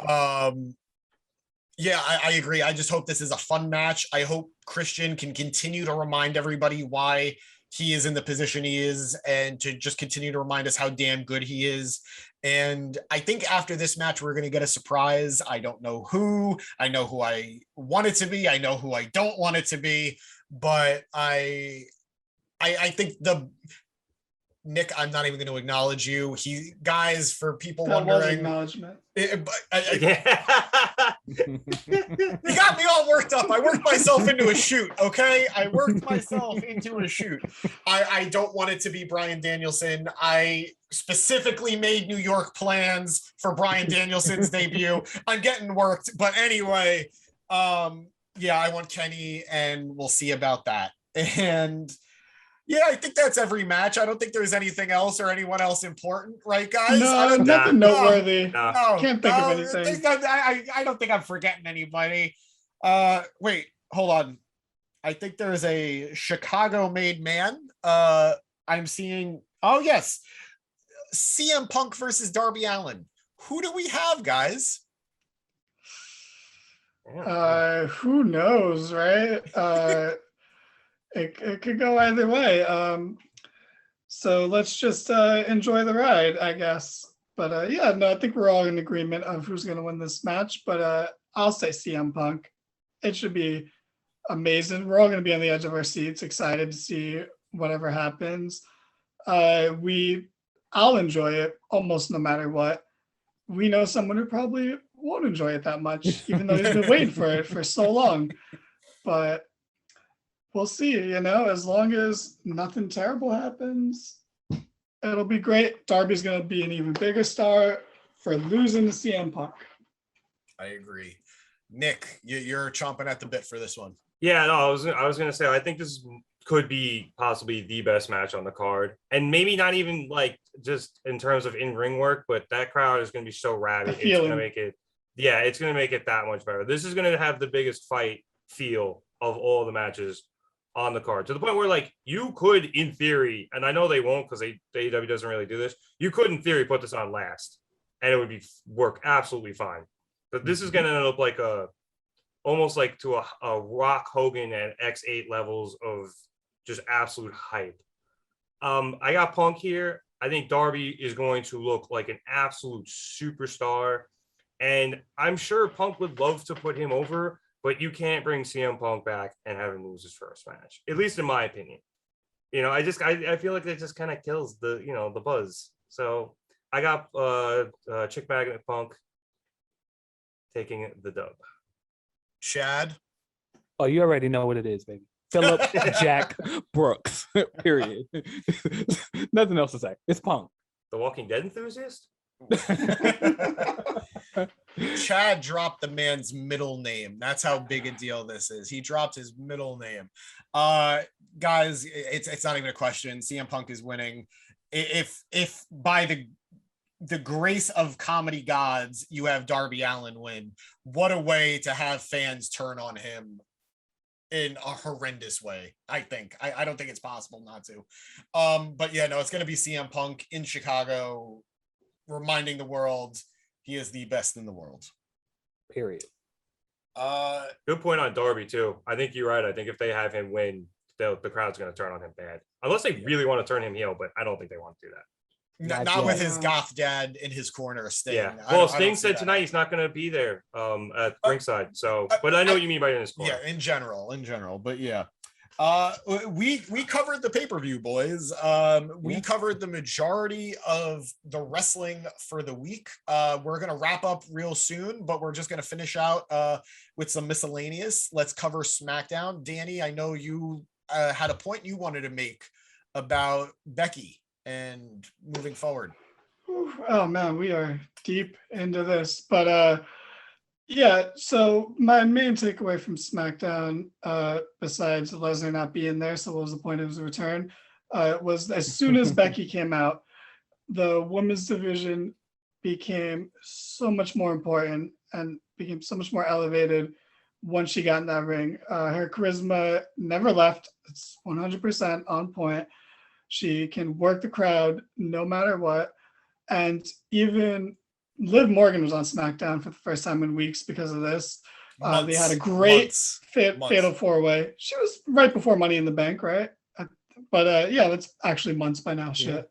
Yeah, I agree. I just hope this is a fun match. I hope Christian can continue to remind everybody why he is in the position he is and to just continue to remind us how damn good he is. And I think after this match, we're going to get a surprise. I don't know who. I know who I want it to be. I know who I don't want it to be. But I think Nick, I'm not even going to acknowledge you. Guys, for people That was wondering, acknowledgement. you got me all worked up. I worked myself into a shoot. Okay, I worked myself into a shoot. I don't want it to be Bryan Danielson. I specifically made New York plans for Bryan Danielson's debut. I'm getting worked, but anyway, yeah, I want Kenny, and we'll see about that. And yeah, I think that's every match. I don't think there's anything else or anyone else important, right, guys? No, nothing noteworthy. No. Can't think of anything. I don't think I'm forgetting anybody. Wait, hold on. I think there's a Chicago-made man. I'm seeing. Oh yes, CM Punk versus Darby Allin. Who do we have, guys? Who knows, right? It could go either way. So let's just enjoy the ride, I guess. But yeah, no, I think we're all in agreement of who's going to win this match. But I'll say CM Punk. It should be amazing. We're all going to be on the edge of our seats, excited to see whatever happens. I'll enjoy it almost no matter what. We know someone who probably won't enjoy it that much, even though he's been waiting for it for so long. But we'll see, as long as nothing terrible happens, it'll be great. Darby's going to be an even bigger star for losing to CM Punk. I agree. Nick, you're chomping at the bit for this one. Yeah, no, I was going to say, I think this could be possibly the best match on the card. And maybe not even like just in terms of in-ring work, but that crowd is going to be so rabid. It's going to make it, it's going to make it that much better. This is going to have the biggest fight feel of all the matches on the card, to the point where, like, you could, in theory, and I know they won't because AEW doesn't really do this, you could, in theory, put this on last, and it would work absolutely fine. But this is going to end up like almost like to a Rock Hogan at X8 levels of just absolute hype. I got Punk here. I think Darby is going to look like an absolute superstar, and I'm sure Punk would love to put him over, but you can't bring CM Punk back and have him lose his first match, at least in my opinion. I feel like that just kind of kills the buzz. So I got Chick Magnet Punk taking the dub. Chad? Oh, you already know what it is, baby. Philip Jack Brooks. Period. Nothing else to say. It's Punk. The Walking Dead enthusiast? Chad dropped the man's middle name. That's how big a deal this is. He dropped his middle name. Guys, it's not even a question. CM Punk is winning. If by the the grace of comedy gods, you have Darby Allin win. What a way to have fans turn on him in a horrendous way. I think I don't think it's possible not to. But yeah, no, it's going to be CM Punk in Chicago, reminding the world he is the best in the world. Period. Good point on Darby too. I think you're right. I think if they have him win, the crowd's going to turn on him bad, unless they really want to turn him heel. But I don't think they want to do that. Not with his goth dad in his corner, Sting. Yeah. Well, Sting said tonight he's not going to be there at ringside. So, but I know what you mean by in his corner. Yeah, in general. But yeah, we covered the pay-per-view, boys. We covered the majority of the wrestling for the week. We're gonna wrap up real soon, but we're just gonna finish out with some miscellaneous. Let's cover SmackDown. Danny, I know you had a point you wanted to make about Becky and moving forward. Oh man, we are deep into this, but yeah, so my main takeaway from SmackDown, besides Lesnar not being there, so what was the point of his return, was as soon as Becky came out, the women's division became so much more important and became so much more elevated once she got in that ring. Her charisma never left. It's 100% on point. She can work the crowd no matter what. And even Liv Morgan was on SmackDown for the first time in weeks because of this. They had a great fatal four-way. She was right before Money in the Bank, right? But yeah, that's actually months by now. Shit.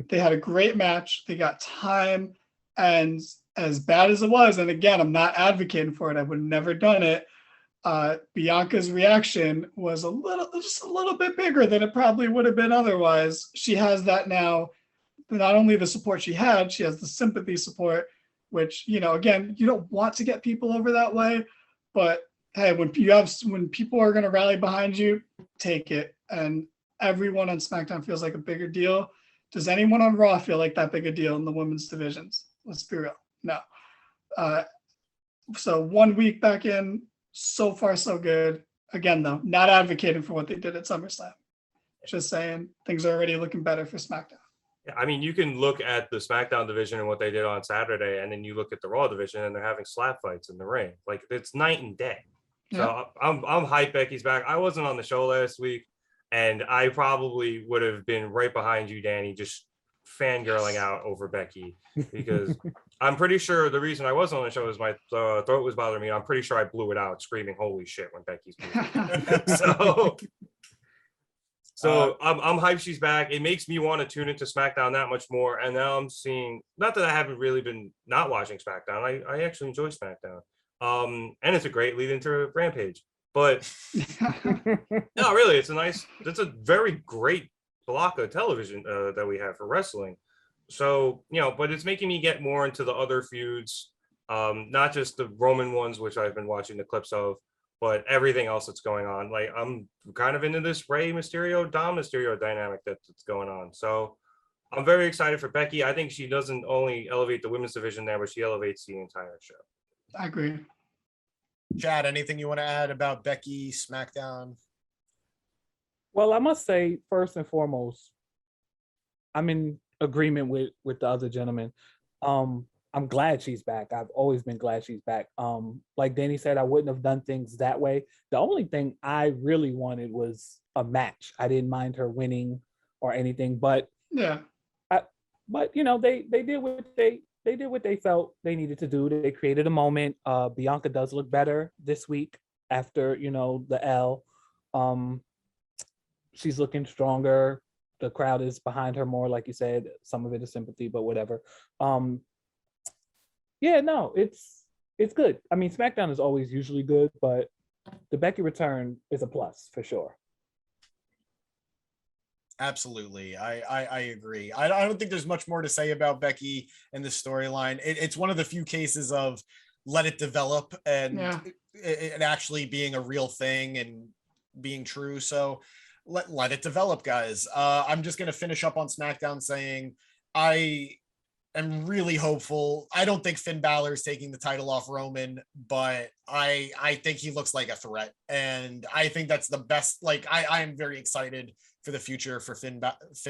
They had a great match. They got time. And as bad as it was, and again, I'm not advocating for it. I would have never done it. Bianca's reaction was just a little bit bigger than it probably would have been otherwise. She has that now. Not only the support she had, she has the sympathy support, which, you know, again, you don't want to get people over that way, but hey, when people are going to rally behind you, take it. And everyone on SmackDown feels like a bigger deal. Does anyone on Raw feel like that big a deal in the women's divisions? Let's be real. No. So 1 week back in, so far so good. Again, though, not advocating for what they did at SummerSlam. Just saying things are already looking better for SmackDown. I mean, you can look at the SmackDown division and what they did on Saturday, and then you look at the Raw division and they're having slap fights in the ring. Like, it's night and day. Yeah. So I'm hyped Becky's back. I wasn't on the show last week, and I probably would have been right behind you, Danny, just fangirling out over Becky, because I'm pretty sure the reason I wasn't on the show is my throat was bothering me. I'm pretty sure I blew it out screaming "Holy shit" when Becky's moving. So I'm hyped she's back. It makes me want to tune into SmackDown that much more. And now I'm seeing, not that I haven't really been not watching SmackDown. I actually enjoy SmackDown. And it's a great lead into Rampage. But no, really, it's a very great block of television that we have for wrestling. So, you know, but it's making me get more into the other feuds, not just the Roman ones, which I've been watching the clips of, but everything else that's going on. Like, I'm kind of into this Rey Mysterio, Dom Mysterio dynamic that's going on. So I'm very excited for Becky. I think she doesn't only elevate the women's division there, but she elevates the entire show. I agree. Chad, anything you want to add about Becky, SmackDown? Well, I must say, first and foremost, I'm in agreement with the other gentleman. I'm glad she's back. I've always been glad she's back. Like Danny said, I wouldn't have done things that way. The only thing I really wanted was a match. I didn't mind her winning or anything, but yeah. But you know, they did what they felt they needed to do. They created a moment. Bianca does look better this week after, you know, the L. She's looking stronger. The crowd is behind her more, like you said. Some of it is sympathy, but whatever. Yeah, no, it's good. I mean, SmackDown is always usually good, but the Becky return is a plus for sure. Absolutely. I agree. I don't think there's much more to say about Becky and the storyline. It's one of the few cases of let it develop and it actually being a real thing and being true. So let it develop, guys. I'm just going to finish up on SmackDown saying I'm really hopeful. I don't think Finn Balor is taking the title off Roman, but I think he looks like a threat. And I think that's the best. Like, I am very excited for the future for Finn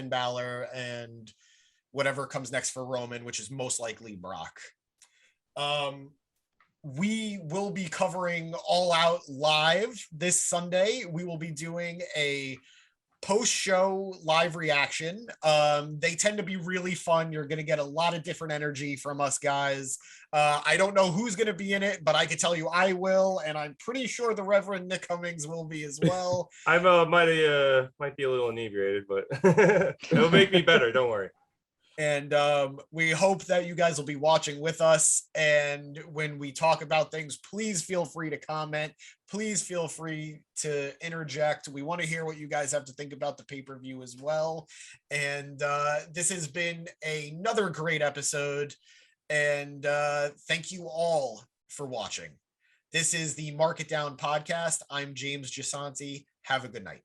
Balor. And whatever comes next for Roman, which is most likely Brock. We will be covering All Out live this Sunday. We will be doing a post-show live reaction. They tend to be really fun. You're going to get a lot of different energy from us guys. I don't know who's going to be in it, but I can tell you I will, and I'm pretty sure the Reverend Nick Cummings will be as well. I might be a little inebriated, but it'll make me better. Don't worry. And we hope that you guys will be watching with us. And when we talk about things, please feel free to comment. Please feel free to interject. We want to hear what you guys have to think about the pay-per-view as well. And this has been another great episode. And thank you all for watching. This is the Mark It Down podcast. I'm James Gisante. Have a good night.